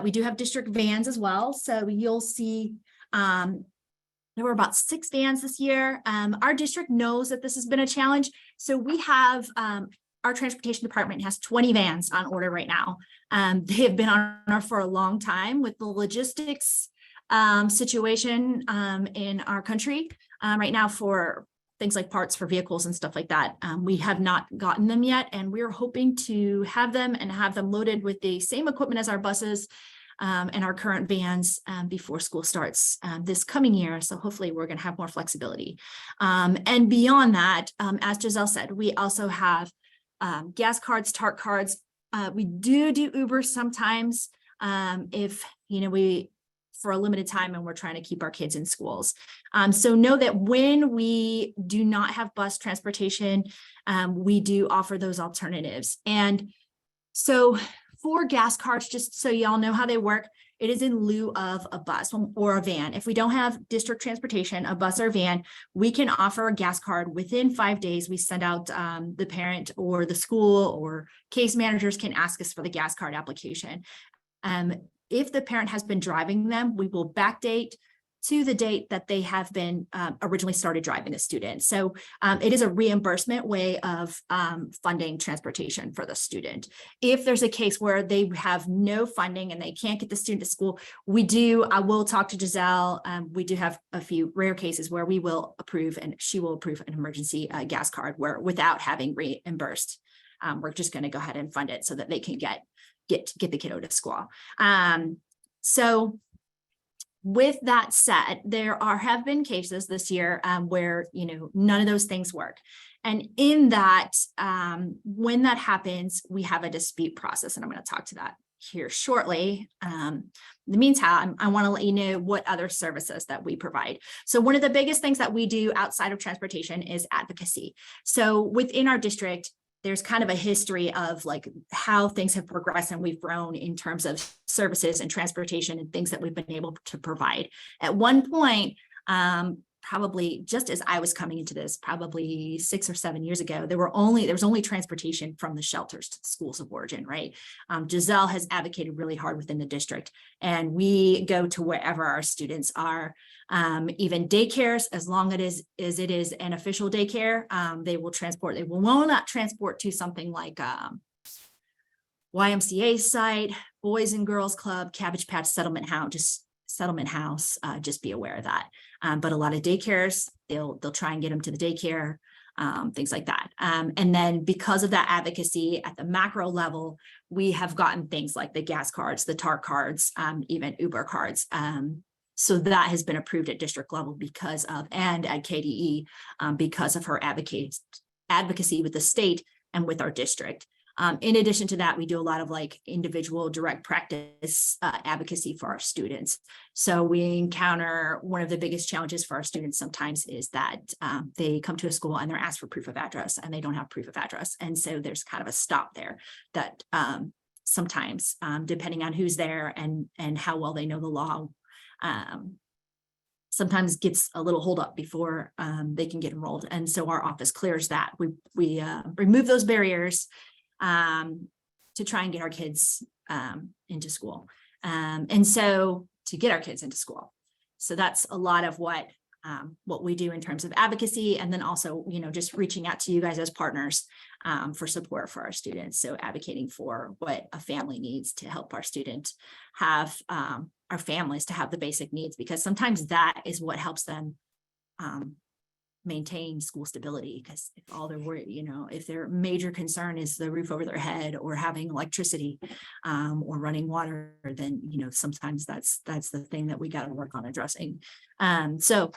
We do have district vans as well. So you'll see there were about 6 vans this year. Our district knows that this has been a challenge. So we have our transportation department has 20 vans on order right now. They have been on order for a long time with the logistics situation in our country right now for things like parts for vehicles and stuff like that. We have not gotten them yet, and we're hoping to have them and have them loaded with the same equipment as our buses and our current vans before school starts this coming year. So hopefully we're going to have more flexibility. And beyond that, as Giselle said, we also have gas cards, TART cards. We do Uber sometimes if, we for a limited time and we're trying to keep our kids in schools. So know that when we do not have bus transportation, we do offer those alternatives. And so for gas cards, just so y'all know how they work, it is in lieu of a bus or a van. If we don't have district transportation, a bus or van, we can offer a gas card within 5 days. We send out the parent or the school or case managers can ask us for the gas card application. If the parent has been driving them, we will backdate to the date that they have been originally started driving the student. So it is a reimbursement way of funding transportation for the student. If there's a case where they have no funding and they can't get the student to school, I will talk to Giselle. We do have a few rare cases where we will approve and she will approve an emergency gas card where without having reimbursed. We're just going to go ahead and fund it so that they can get the kiddo to school. So with that said, there have been cases this year where, none of those things work. And in that, when that happens, we have a dispute process, and I'm going to talk to that here shortly. In the meantime, I want to let you know what other services that we provide. So one of the biggest things that we do outside of transportation is advocacy. So within our district, there's kind of a history of like how things have progressed and we've grown in terms of services and transportation and things that we've been able to provide. At one point, probably just as I was coming into this, probably 6 or 7 years ago, there was only transportation from the shelters to the schools of origin, right? Giselle has advocated really hard within the district, and we go to wherever our students are. Even daycares, as long as it is an official daycare, they will transport. They will not transport to something like YMCA site, Boys and Girls Club, Cabbage Patch, Settlement House. Just be aware of that. But a lot of daycares, they'll try and get them to the daycare, things like that. And then because of that advocacy at the macro level, we have gotten things like the gas cards, the TART cards, even Uber cards. So that has been approved at district level and at KDE because of her advocacy with the state and with our district. In addition to that, we do a lot of like individual direct practice advocacy for our students. So we encounter one of the biggest challenges for our students sometimes is that they come to a school and they're asked for proof of address and they don't have proof of address. And so there's kind of a stop there that sometimes, depending on who's there and how well they know the law, sometimes gets a little hold up before they can get enrolled. And so our office clears that. We remove those barriers to try and get our kids into school. And so to get our kids into school. So that's a lot of what we do in terms of advocacy. And then also, just reaching out to you guys as partners for support for our students. So advocating for what a family needs to help our student have our families to have the basic needs, because sometimes that is what helps them maintain school stability. Because if all they're worried, if their major concern is the roof over their head or having electricity or running water, then sometimes that's the thing that we got to work on addressing. So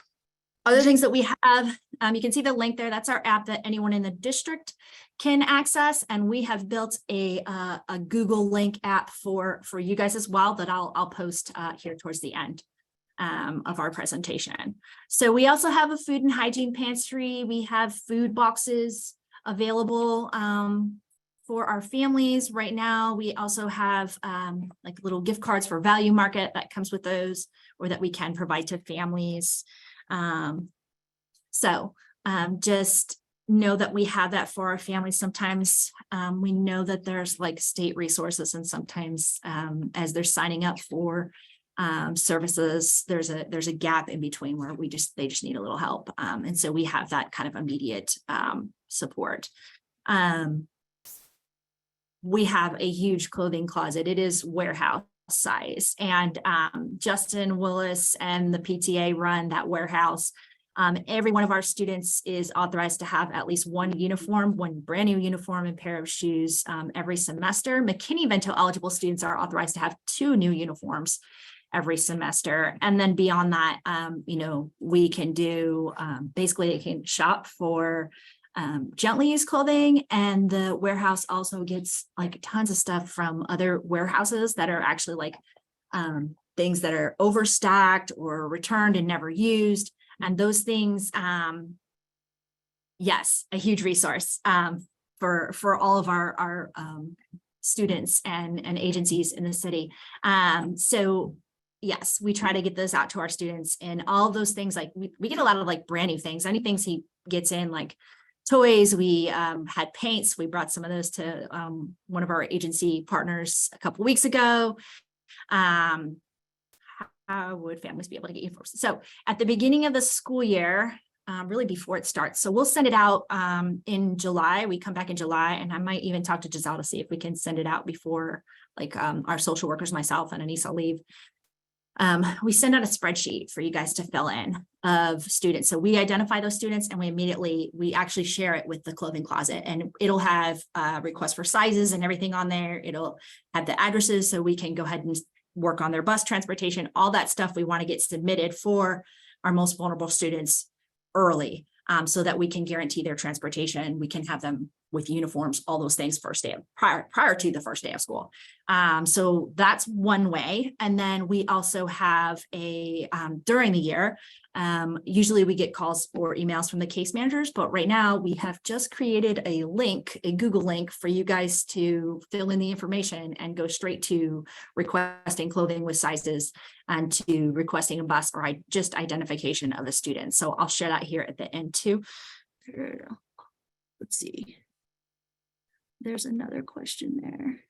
other things that we have, you can see the link there. That's our app that anyone in the district can access, and we have built a Google link app for you guys as well that I'll post here towards the end of our presentation. So we also have a food and hygiene pantry. We have food boxes available for our families right now. We also have like little gift cards for Value Market that comes with those, or that we can provide to families. Just know that we have that for our families. Sometimes we know that there's like state resources, and sometimes as they're signing up for services, there's a gap in between where they just need a little help. And so we have that kind of immediate support. We have a huge clothing closet. It is warehouse size, and Justin Willis and the PTA run that warehouse. Every one of our students is authorized to have at least one uniform, one brand new uniform and pair of shoes every semester. McKinney-Vento eligible students are authorized to have 2 new uniforms every semester. And then beyond that, we can do, basically they can shop for gently used clothing, and the warehouse also gets like tons of stuff from other warehouses that are actually like things that are overstacked or returned and never used. And those things, yes, a huge resource for all of our students and agencies in the city. So yes, we try to get those out to our students, and all of those things, like we get a lot of like brand new things, any things he gets in, like toys. We had paints. We brought some of those to one of our agency partners a couple of weeks ago. How would families be able to get uniforms? So at the beginning of the school year, really before it starts. So we'll send it out in July. We come back in July, and I might even talk to Giselle to see if we can send it out before like our social workers, myself and Anissa leave. We send out a spreadsheet for you guys to fill in of students. So we identify those students, and we actually share it with the clothing closet, and it'll have requests for sizes and everything on there. It'll have the addresses, so we can go ahead and work on their bus transportation, all that stuff we want to get submitted for our most vulnerable students early, so that we can guarantee their transportation. We can have them with uniforms, all those things prior to the first day of school. So that's one way. And then we also have during the year, usually we get calls or emails from the case managers, but right now we have just created a Google link for you guys to fill in the information and go straight to requesting clothing with sizes and to requesting a bus or just identification of the student. So I'll share that here at the end too. Let's see. There's another question there.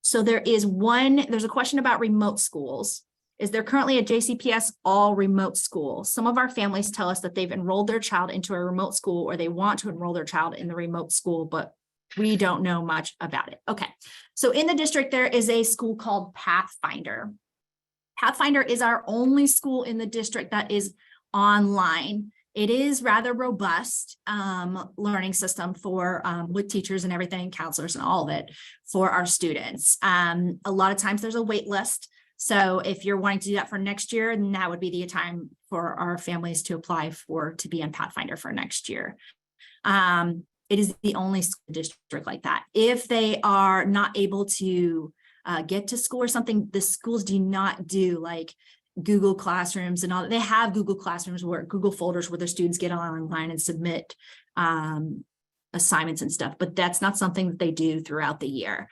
So there's a question about remote schools. Is there currently a JCPS all remote school? Some of our families tell us that they've enrolled their child into a remote school, or they want to enroll their child in the remote school, but we don't know much about it. Okay, so in the district, there is a school called Pathfinder. Pathfinder is our only school in the district that is online. It is rather robust learning system for with teachers and everything, counselors and all of it for our students. A lot of times there's a wait list. So if you're wanting to do that for next year, then that would be the time for our families to apply to be in Pathfinder for next year. It is the only school district like that. If they are not able to get to school or something, the schools do not do like Google Classrooms and all. They have Google Classrooms Google folders where the students get online and submit assignments and stuff, but that's not something that they do throughout the year.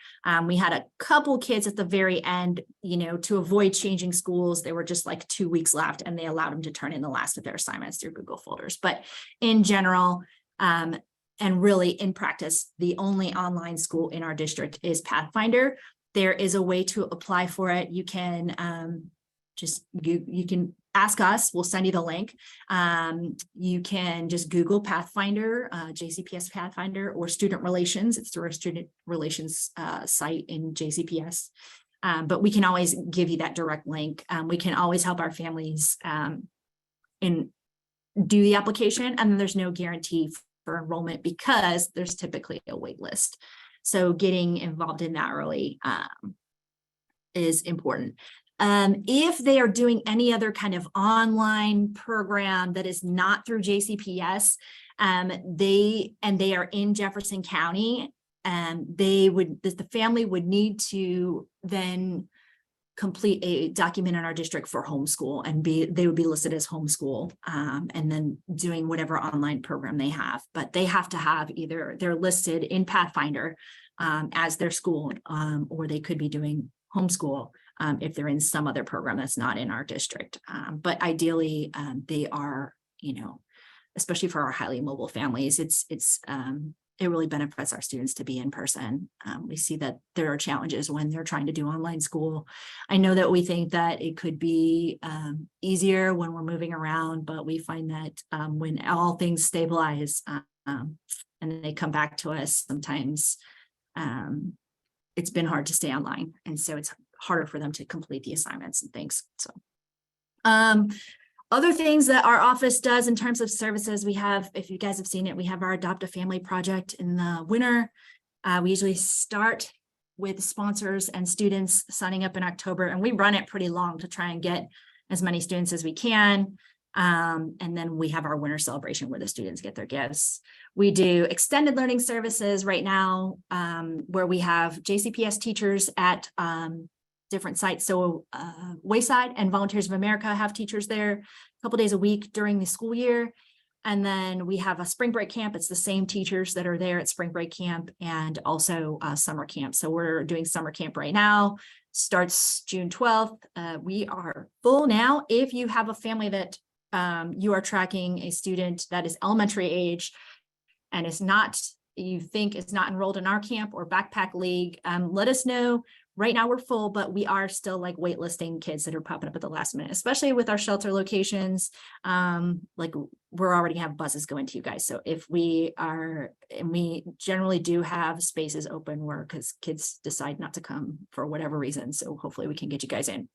We had a couple kids at the very end, to avoid changing schools. There were just like 2 weeks left, and they allowed them to turn in the last of their assignments through Google folders. But in general, and really in practice, the only online school in our district is Pathfinder. There is a way to apply for it. You can you can ask us, we'll send you the link. You can just Google Pathfinder, JCPS Pathfinder, or student relations. It's through our student relations site in JCPS. But we can always give you that direct link. We can always help our families do the application, and then there's no guarantee for enrollment because there's typically a wait list. So getting involved in that early is important. If they are doing any other kind of online program that is not through JCPS, they are in Jefferson County, the family would need to then complete a document in our district for homeschool, and they would be listed as homeschool, and then doing whatever online program they have. But they have to have either they're listed in Pathfinder as their school, or they could be doing homeschool if they're in some other program that's not in our district. But ideally, they are, especially for our highly mobile families, it really benefits our students to be in person. We see that there are challenges when they're trying to do online school. I know that we think that it could be easier when we're moving around, but we find that when all things stabilize and they come back to us, sometimes it's been hard to stay online. And so it's harder for them to complete the assignments and things. So, other things that our office does in terms of services, we have, if you guys have seen it, we have our Adopt a Family project in the winter. We usually start with sponsors and students signing up in October, and we run it pretty long to try and get as many students as we can. And then we have our winter celebration where the students get their gifts. We do extended learning services right now, where we have JCPS teachers at different sites. So Wayside and Volunteers of America have teachers there a couple days a week during the school year. And then we have a spring break camp. It's the same teachers that are there at spring break camp and also summer camp. So we're doing summer camp right now. Starts June 12th. We are full now. If you have a family that you are tracking a student that is elementary age and is not, you think is not enrolled in our camp or backpack league, let us know. Right now we're full, but we are still like waitlisting kids that are popping up at the last minute, especially with our shelter locations. Like we're already have buses going to you guys. So if we are, and we generally do have spaces open where, because kids decide not to come for whatever reason. So hopefully we can get you guys in.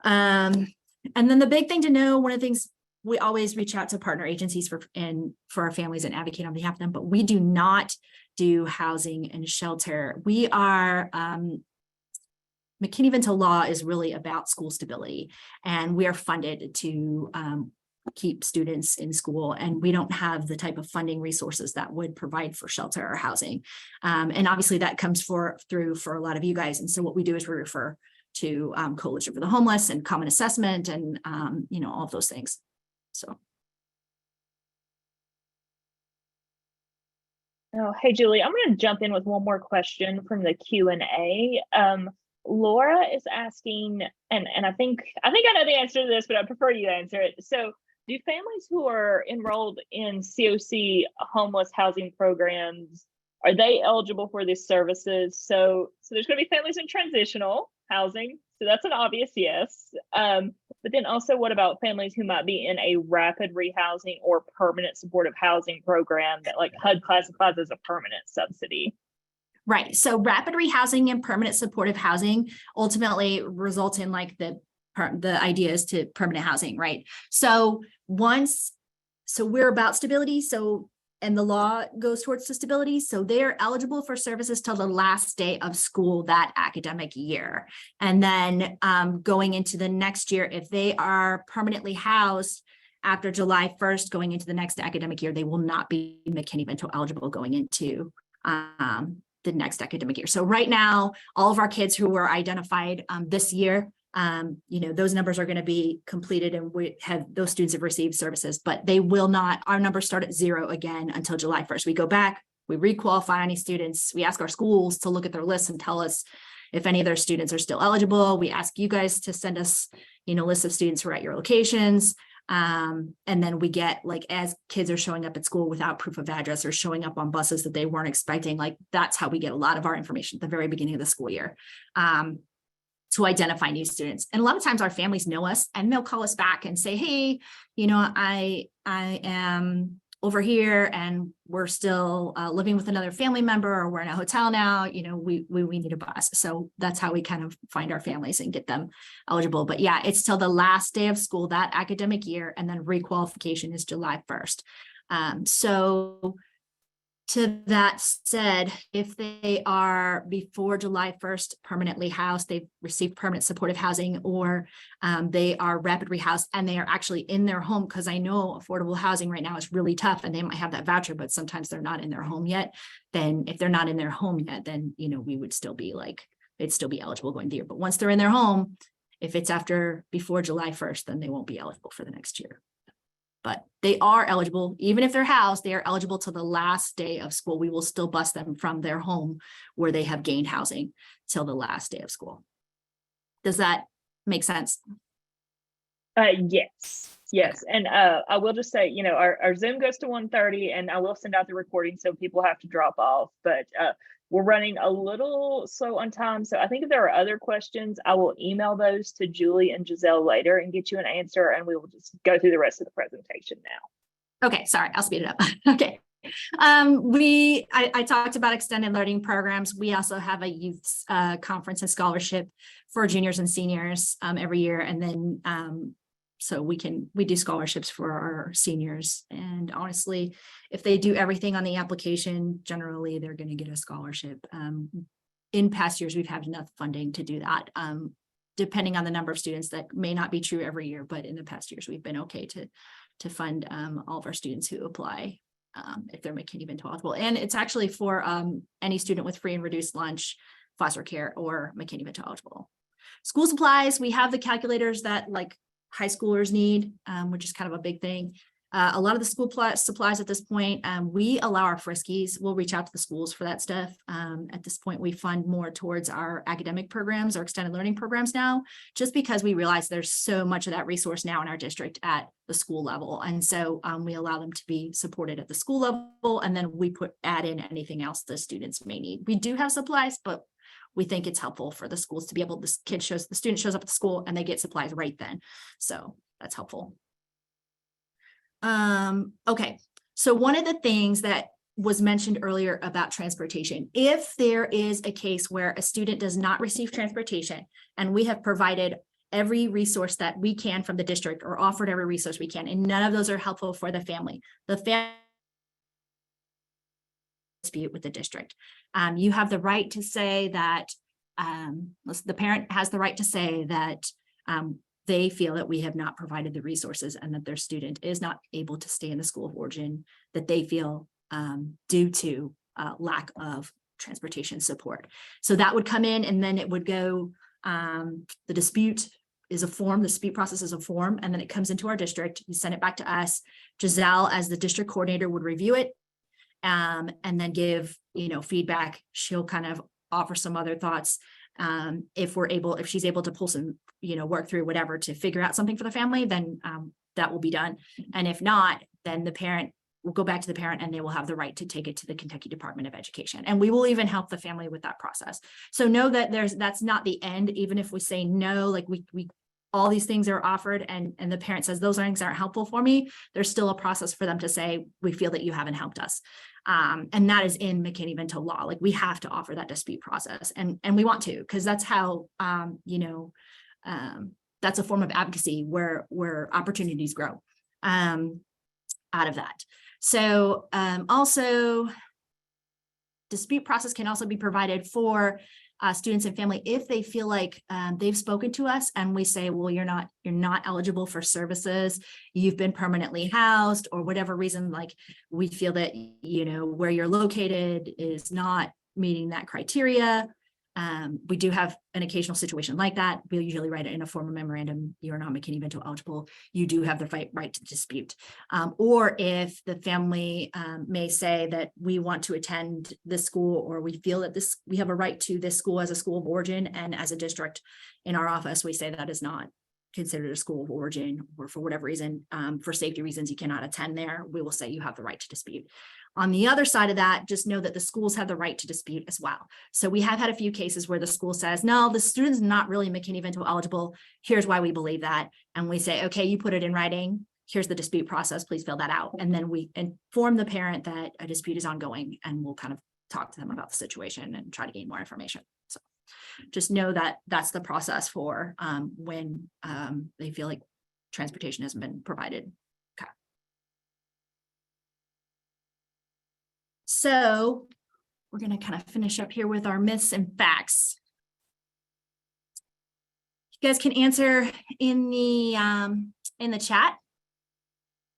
And then the big thing to know, one of the things, we always reach out to partner agencies for our families and advocate on behalf of them, but we do not do housing and shelter. We are, McKinney-Vento law is really about school stability, and we are funded to keep students in school, and we don't have the type of funding resources that would provide for shelter or housing. And obviously that comes through for a lot of you guys. And so what we do is we refer to Coalition for the Homeless and Common Assessment and, you know, all of those things. So. Oh, hey, Julie, I'm going to jump in with one more question from the Q&A. Laura is asking, and I think I know the answer to this, but I prefer you answer it. So do families who are enrolled in COC homeless housing programs, are they eligible for these services? So there's going to be families in transitional housing. So that's an obvious yes. But then also, what about families who might be in a rapid rehousing or permanent supportive housing program that like HUD classifies as a permanent subsidy? Right. So rapid rehousing and permanent supportive housing ultimately result in like the ideas to permanent housing, right? So we're about stability. So, and the law goes towards the stability. So they are eligible for services till the last day of school that academic year. And then going into the next year, if they are permanently housed after July 1st, going into the next academic year, they will not be McKinney-Vento eligible going into the next academic year. So right now, all of our kids who were identified this year, you know, those numbers are going to be completed and those students have received services, but they will not, our numbers start at 0 again until July 1st. We go back, we requalify any students, we ask our schools to look at their lists and tell us if any of their students are still eligible. We ask you guys to send us, you know, lists of students who are at your locations. And then we get, like, as kids are showing up at school without proof of address or showing up on buses that they weren't expecting, like that's how we get a lot of our information at the very beginning of the school year. To identify new students. And a lot of times our families know us and they'll call us back and say, hey, you know, I am over here and we're still living with another family member, or we're in a hotel now, you know, we need a bus. So that's how we kind of find our families and get them eligible. But yeah, it's till the last day of school that academic year, and then requalification is July 1st. So to that said, if they are before July 1st permanently housed, they've received permanent supportive housing, or they are rapid rehoused and they are actually in their home, because I know affordable housing right now is really tough and they might have that voucher, but sometimes they're not in their home yet. Then if they're not in their home yet, then, you know, we would still be like, they'd still be eligible going to year. But once they're in their home, if it's before July 1st, then they won't be eligible for the next year. But they are eligible, even if they're housed, they are eligible till the last day of school. We will still bus them from their home where they have gained housing till the last day of school. Does that make sense? Yes. And I will just say, you know, our Zoom goes to 1:30, and I will send out the recording so people have to drop off, but we're running a little slow on time. So I think if there are other questions, I will email those to Julie and Giselle later and get you an answer, and we will just go through the rest of the presentation now. Okay, sorry, I'll speed it up. Okay. I talked about extended learning programs. We also have a youth conference and scholarship for juniors and seniors every year. And then so we do scholarships for our seniors. And honestly, if they do everything on the application, generally they're going to get a scholarship. In past years, we've had enough funding to do that. Depending on the number of students, that may not be true every year, but in the past years, we've been okay to fund all of our students who apply if they're McKinney-Vento eligible. And it's actually for any student with free and reduced lunch, foster care, or McKinney-Vento eligible. School supplies, we have the calculators that like high schoolers need, which is kind of a big thing. A lot of the school supplies at this point, we allow our friskies. We'll reach out to the schools for that stuff. At this point, we fund more towards our academic programs or extended learning programs now, just because we realize there's so much of that resource now in our district at the school level. And so we allow them to be supported at the school level, and then we add in anything else the students may need. We do have supplies, but we think it's helpful for the schools to be able, the student shows up at the school and they get supplies right then. So that's helpful. Okay, so one of the things that was mentioned earlier about transportation, if there is a case where a student does not receive transportation and we have provided every resource that we can from the district or offered every resource we can, and none of those are helpful for the family dispute with the district. You have the right to say that the parent has the right to say that they feel that we have not provided the resources and that their student is not able to stay in the school of origin that they feel due to lack of transportation support. So that would come in, and then it would go, the dispute is a form, the dispute process is a form, and then it comes into our district. You send it back to us. Giselle, as the district coordinator, would review it and then give, feedback. She'll kind of offer some other thoughts. If she's able to pull some, work through whatever to figure out something for the family, then that will be done. And if not, then the parent will go back to the parent and they will have the right to take it to the Kentucky Department of Education. And we will even help the family with that process. So know that that's not the end. Even if we say no, like we all these things are offered and the parent says those things aren't helpful for me, there's still a process for them to say, we feel that you haven't helped us. And that is in McKinney-Vento law. Like we have to offer that dispute process, and we want to, because that's how, that's a form of advocacy where opportunities grow out of that. So also, dispute process can also be provided for students and family if they feel like they've spoken to us and we say, well, you're not eligible for services, you've been permanently housed, or whatever reason, like we feel that where you're located is not meeting that criteria. We do have an occasional situation like that. We'll usually write it in a form of memorandum. You're not McKinney-Vento eligible. You do have the right to dispute. Or if the family may say that we want to attend this school, or we feel that we have a right to this school as a school of origin, and as a district in our office, we say that is not considered a school of origin, or for whatever reason, for safety reasons, you cannot attend there, we will say you have the right to dispute. On the other side of that, just know that the schools have the right to dispute as well. So we have had a few cases where the school says, no, the student's not really McKinney-Vento eligible. Here's why we believe that. And we say, okay, you put it in writing. Here's the dispute process. Please fill that out. And then we inform the parent that a dispute is ongoing, and we'll kind of talk to them about the situation and try to gain more information. So just know that that's the process for when they feel like transportation hasn't been provided. Okay. So we're going to kind of finish up here with our myths and facts. You guys can answer in the chat.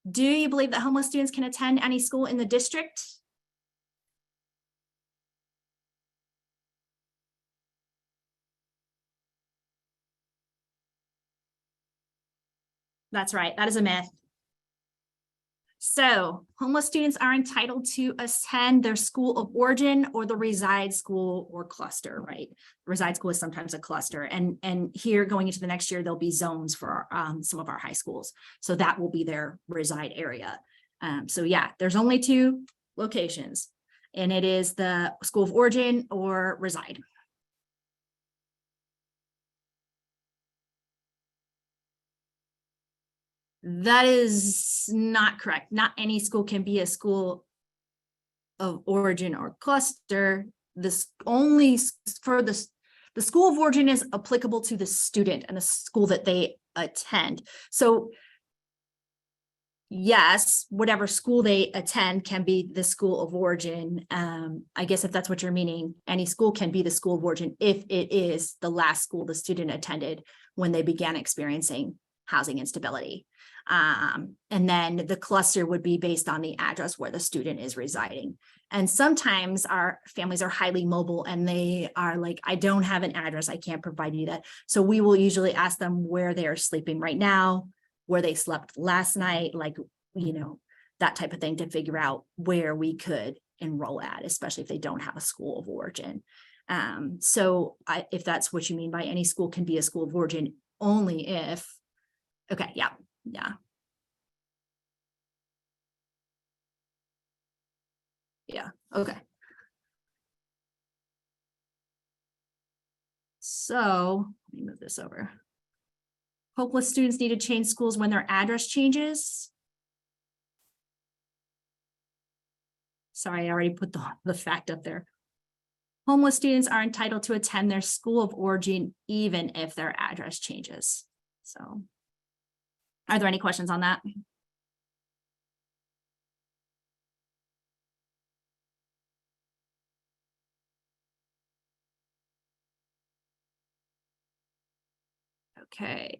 Do you believe that homeless students can attend any school in the district? That's right. That is a myth. So homeless students are entitled to attend their school of origin or the reside school or cluster, right? Reside school is sometimes a cluster. And here going into the next year, there'll be zones for some of our high schools. So that will be their reside area. So yeah, there's only two locations, and it is the school of origin or reside. That is not correct. Not any school can be a school of origin or cluster, this only for the school of origin is applicable to the student and the school that they attend. So yes, whatever school they attend can be the school of origin. I guess if that's what you're meaning, any school can be the school of origin if it is the last school the student attended when they began experiencing housing instability. And then the cluster would be based on the address where the student is residing. And sometimes our families are highly mobile and they are like, I don't have an address, I can't provide you that. So we will usually ask them where they are sleeping right now, where they slept last night, like, you know, that type of thing to figure out where we could enroll at, especially if they don't have a school of origin. So if that's what you mean by any school can be a school of origin, only if, okay, yeah. Yeah, okay. So let me move this over. Hopeless students need to change schools when their address changes. Sorry, I already put the fact up there. Homeless students are entitled to attend their school of origin even if their address changes. So, are there any questions on that? Okay.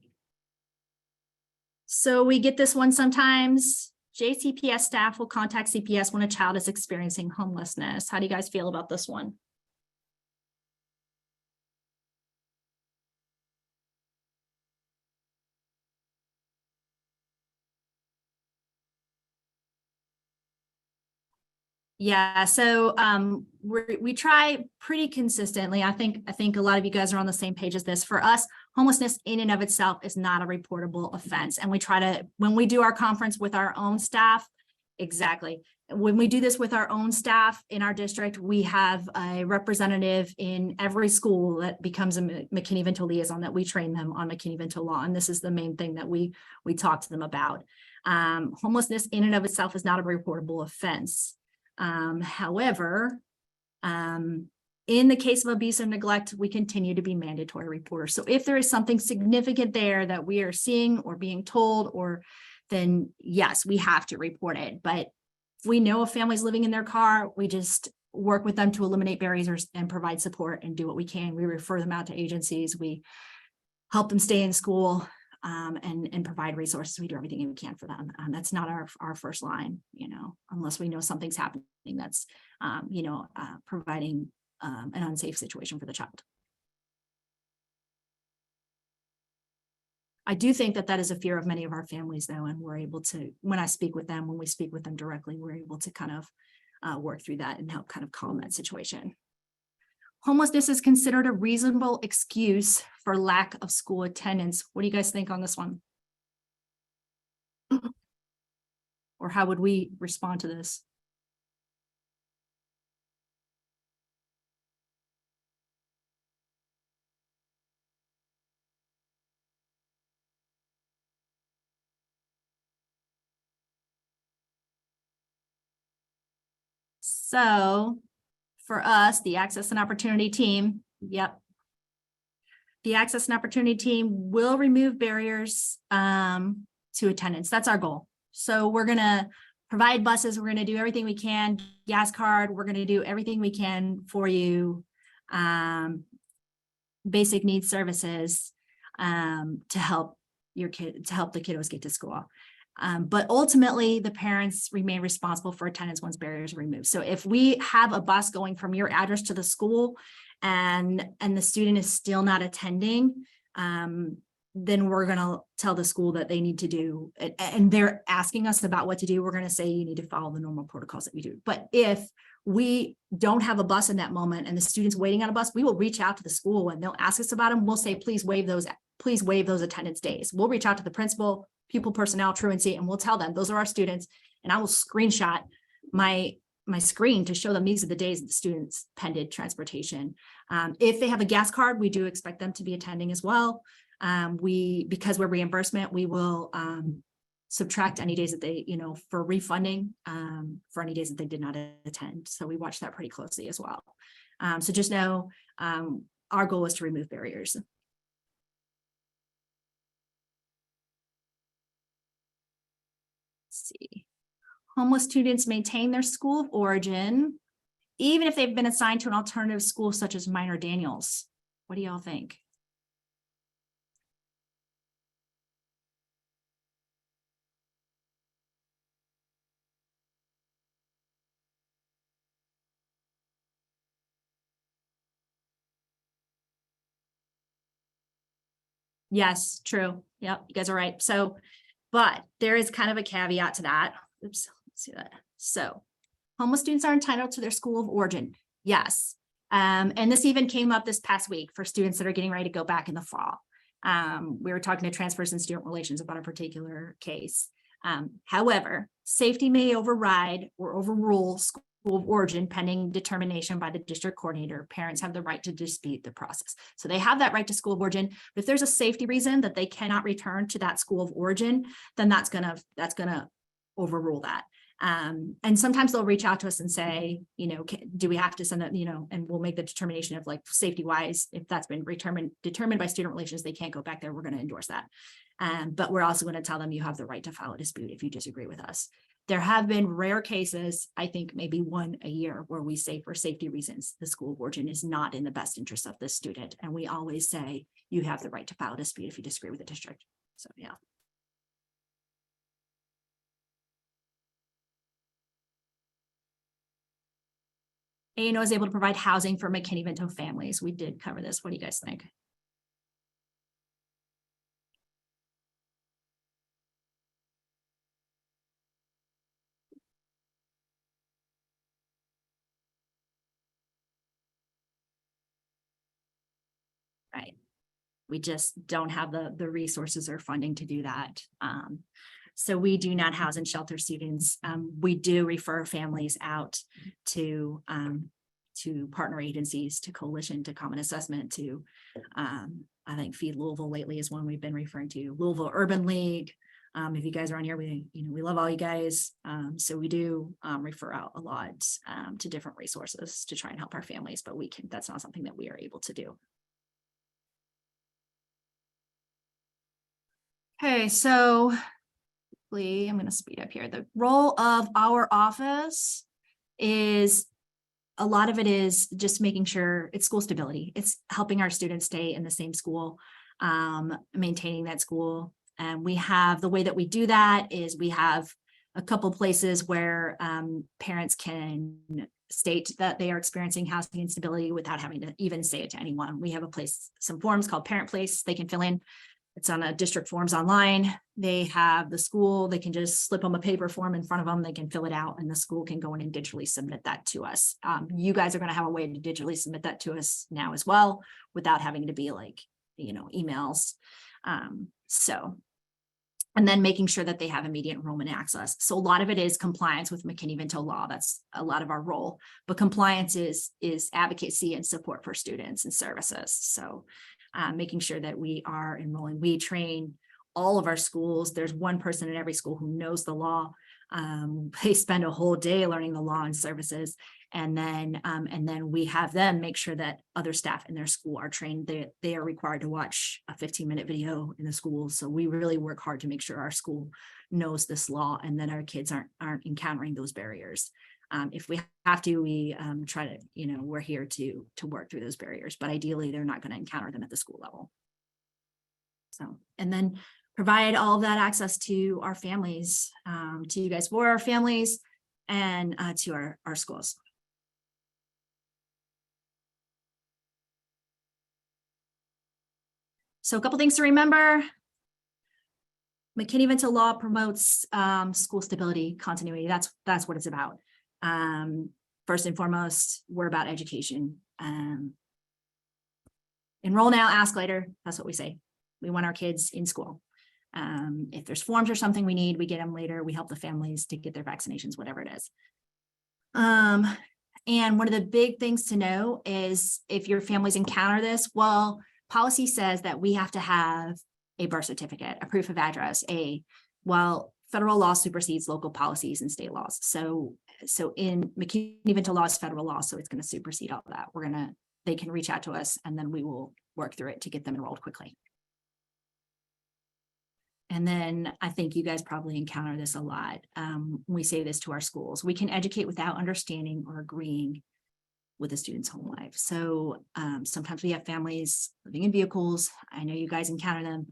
So we get this one sometimes. JCPS staff will contact CPS when a child is experiencing homelessness. How do you guys feel about this one? Yeah, so we try pretty consistently. I think a lot of you guys are on the same page as this. For us, homelessness in and of itself is not a reportable offense. And we try to, when we do our conference with our own staff, exactly. When we do this with our own staff in our district, we have a representative in every school that becomes a McKinney-Vento liaison, that we train them on McKinney-Vento law. And this is the main thing that we talk to them about. Homelessness in and of itself is not a reportable offense. However, in the case of abuse or neglect, we continue to be mandatory reporters. So if there is something significant there that we are seeing or being told, or then yes, we have to report it. But if we know a family's living in their car, we just work with them to eliminate barriers and provide support and do what we can. We refer them out to agencies. We help them stay in school. And provide resources. We do everything we can for them. That's not our first line, you know, unless we know something's happening that's, providing an unsafe situation for the child. I do think that is a fear of many of our families, though, and we're able to, when we speak with them directly, we're able to kind of work through that and help kind of calm that situation. Homelessness is considered a reasonable excuse for lack of school attendance. What do you guys think on this one? Or how would we respond to this? So for us, the Access and Opportunity team, yep. The Access and Opportunity team will remove barriers to attendance. That's our goal. So we're going to provide buses. We're going to do everything we can, gas card. We're going to do everything we can for you. Basic needs services to help your kid, to help the kiddos get to school. But ultimately, the parents remain responsible for attendance once barriers are removed. So if we have a bus going from your address to the school and the student is still not attending, then we're going to tell the school that they need to do, and they're asking us about what to do. We're going to say you need to follow the normal protocols that we do. But if we don't have a bus in that moment and the student's waiting on a bus, we will reach out to the school and they'll ask us about them. We'll say, please waive those attendance days. We'll reach out to the principal, pupil personnel, truancy, and we'll tell them those are our students. And I will screenshot my screen to show them these are the days that the students pended transportation. If they have a gas card, we do expect them to be attending as well. Because we're reimbursement, we will subtract any days that they, for refunding for any days that they did not attend. So we watch that pretty closely as well. So just know our goal is to remove barriers. Let's see. Homeless students maintain their school of origin, even if they've been assigned to an alternative school such as Minor Daniels. What do y'all think? Yes, true. Yep, you guys are right. So, but there is kind of a caveat to that. Oops, let's see that. So, homeless students are entitled to their school of origin. Yes. And this even came up this past week for students that are getting ready to go back in the fall. We were talking to transfers and student relations about a particular case. However, safety may override or overrule school of origin pending determination by the district coordinator. Parents have the right to dispute the process. So they have that right to school of origin. But if there's a safety reason that they cannot return to that school of origin, then that's gonna overrule that. And sometimes they'll reach out to us and say, do we have to send it, and we'll make the determination of like safety wise, if that's been determined by student relations, they can't go back there, we're going to endorse that. But we're also going to tell them you have the right to file a dispute if you disagree with us. There have been rare cases, I think maybe one a year, where we say for safety reasons, the school of origin is not in the best interest of the student. And we always say you have the right to file a dispute if you disagree with the district. So, yeah. A&O is able to provide housing for McKinney-Vento families. We did cover this. What do you guys think? Right. We just don't have the resources or funding to do that. So we do not house and shelter students. We do refer families out to partner agencies, to Coalition, to Common Assessment, to I think Feed Louisville lately is one we've been referring to, Louisville Urban League. If you guys are on here, we love all you guys. So we do refer out a lot to different resources to try and help our families, but that's not something that we are able to do. Okay, so I'm going to speed up here. The role of our office is, a lot of it is just making sure it's school stability. It's helping our students stay in the same school, maintaining that school. And we have, the way that we do that is we have a couple places where parents can state that they are experiencing housing instability without having to even say it to anyone. We have some forms called Parent Place they can fill in. It's on a district forms online. They have the school, they can just slip them a paper form in front of them, they can fill it out, and the school can go in and digitally submit that to us. You guys are going to have a way to digitally submit that to us now as well, without having to be like, emails. And then making sure that they have immediate enrollment access. So a lot of it is compliance with McKinney-Vento law. That's a lot of our role, but compliance is advocacy and support for students and services. So making sure that we are enrolling. We train all of our schools. There's one person in every school who knows the law. They spend a whole day learning the law and services. And then we have them make sure that other staff in their school are trained. They are required to watch a 15-minute video in the school. So we really work hard to make sure our school knows this law, and then our kids aren't encountering those barriers. If we have to, we try to, we're here to work through those barriers, but ideally they're not going to encounter them at the school level. So, and then provide all of that access to our families, to you guys, for our families, and to our schools. So a couple things to remember. McKinney-Vento law promotes school stability, continuity. That's what it's about. First and foremost, we're about education. Enroll now, ask later. That's what we say. We want our kids in school. If there's forms or something we need, we get them later. We help the families to get their vaccinations, whatever it is. And one of the big things to know is if your families encounter this, well, policy says that we have to have a birth certificate, a proof of address, well, federal law supersedes local policies and state laws. So in McKinney-Vento law is federal law, so it's going to supersede all that. They can reach out to us and then we will work through it to get them enrolled quickly. And then I think you guys probably encounter this a lot. We say this to our schools. We can educate without understanding or agreeing with a student's home life. So sometimes we have families living in vehicles. I know you guys encounter them.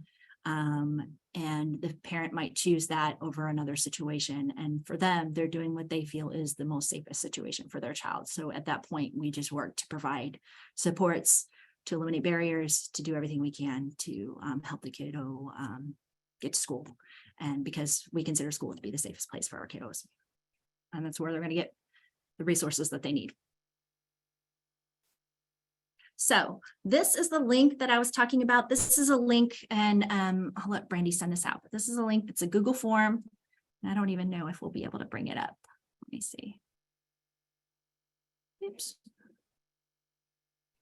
And the parent might choose that over another situation. And for them, they're doing what they feel is the most safest situation for their child. So at that point, we just work to provide supports, to eliminate barriers, to do everything we can to help the kiddo get to school. And because we consider school to be the safest place for our kiddos. And that's where they're going to get the resources that they need. So this is the link that I was talking about. This is a link, and I'll let Brandy send this out. But this is a link that's a Google form. And I don't even know if we'll be able to bring it up. Let me see. Oops.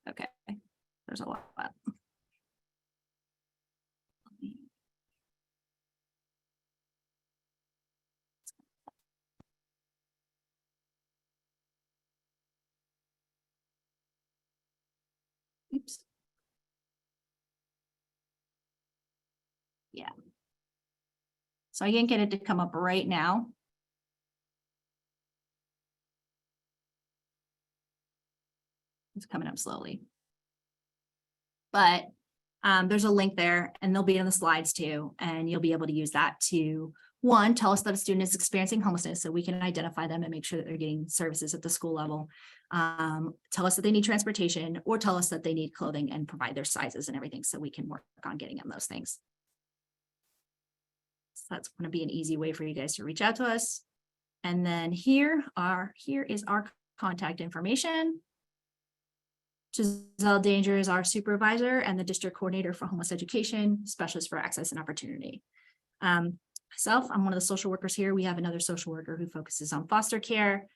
Okay, there's a lot. Oops. Yeah. So I can't get it to come up right now. It's coming up slowly. But there's a link there and they'll be in the slides too. And you'll be able to use that to, one, tell us that a student is experiencing homelessness so we can identify them and make sure that they're getting services at the school level. Tell us that they need transportation, or tell us that they need clothing and provide their sizes and everything so we can work on getting them those things. So that's going to be an easy way for you guys to reach out to us. And then here is our contact information. Giselle Danger is our supervisor and the district coordinator for homeless education, specialist for access and opportunity. Myself, I'm one of the social workers here. We have another social worker who focuses on foster care,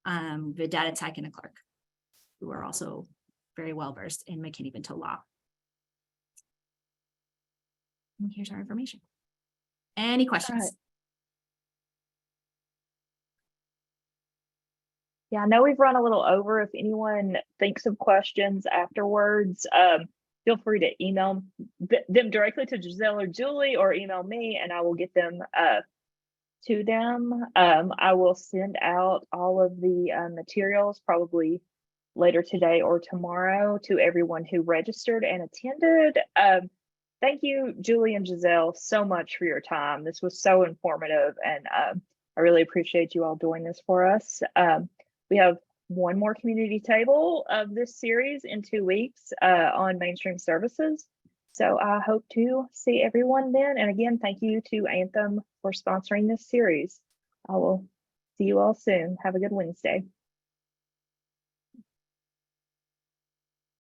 the data tech, and a clerk who are also very well versed in McKinney-Vento law. And here's our information. Any questions? Right. Yeah, I know we've run a little over. If anyone thinks of questions afterwards, feel free to email them directly to Giselle or Julie, or email me and I will get them to them. I will send out all of the materials probably later today or tomorrow to everyone who registered and attended. Thank you, Julie and Giselle, so much for your time. This was so informative, and I really appreciate you all doing this for us. We have one more community table of this series in 2 weeks on mainstream services. So I hope to see everyone then. And again, thank you to Anthem for sponsoring this series. I will see you all soon. Have a good Wednesday.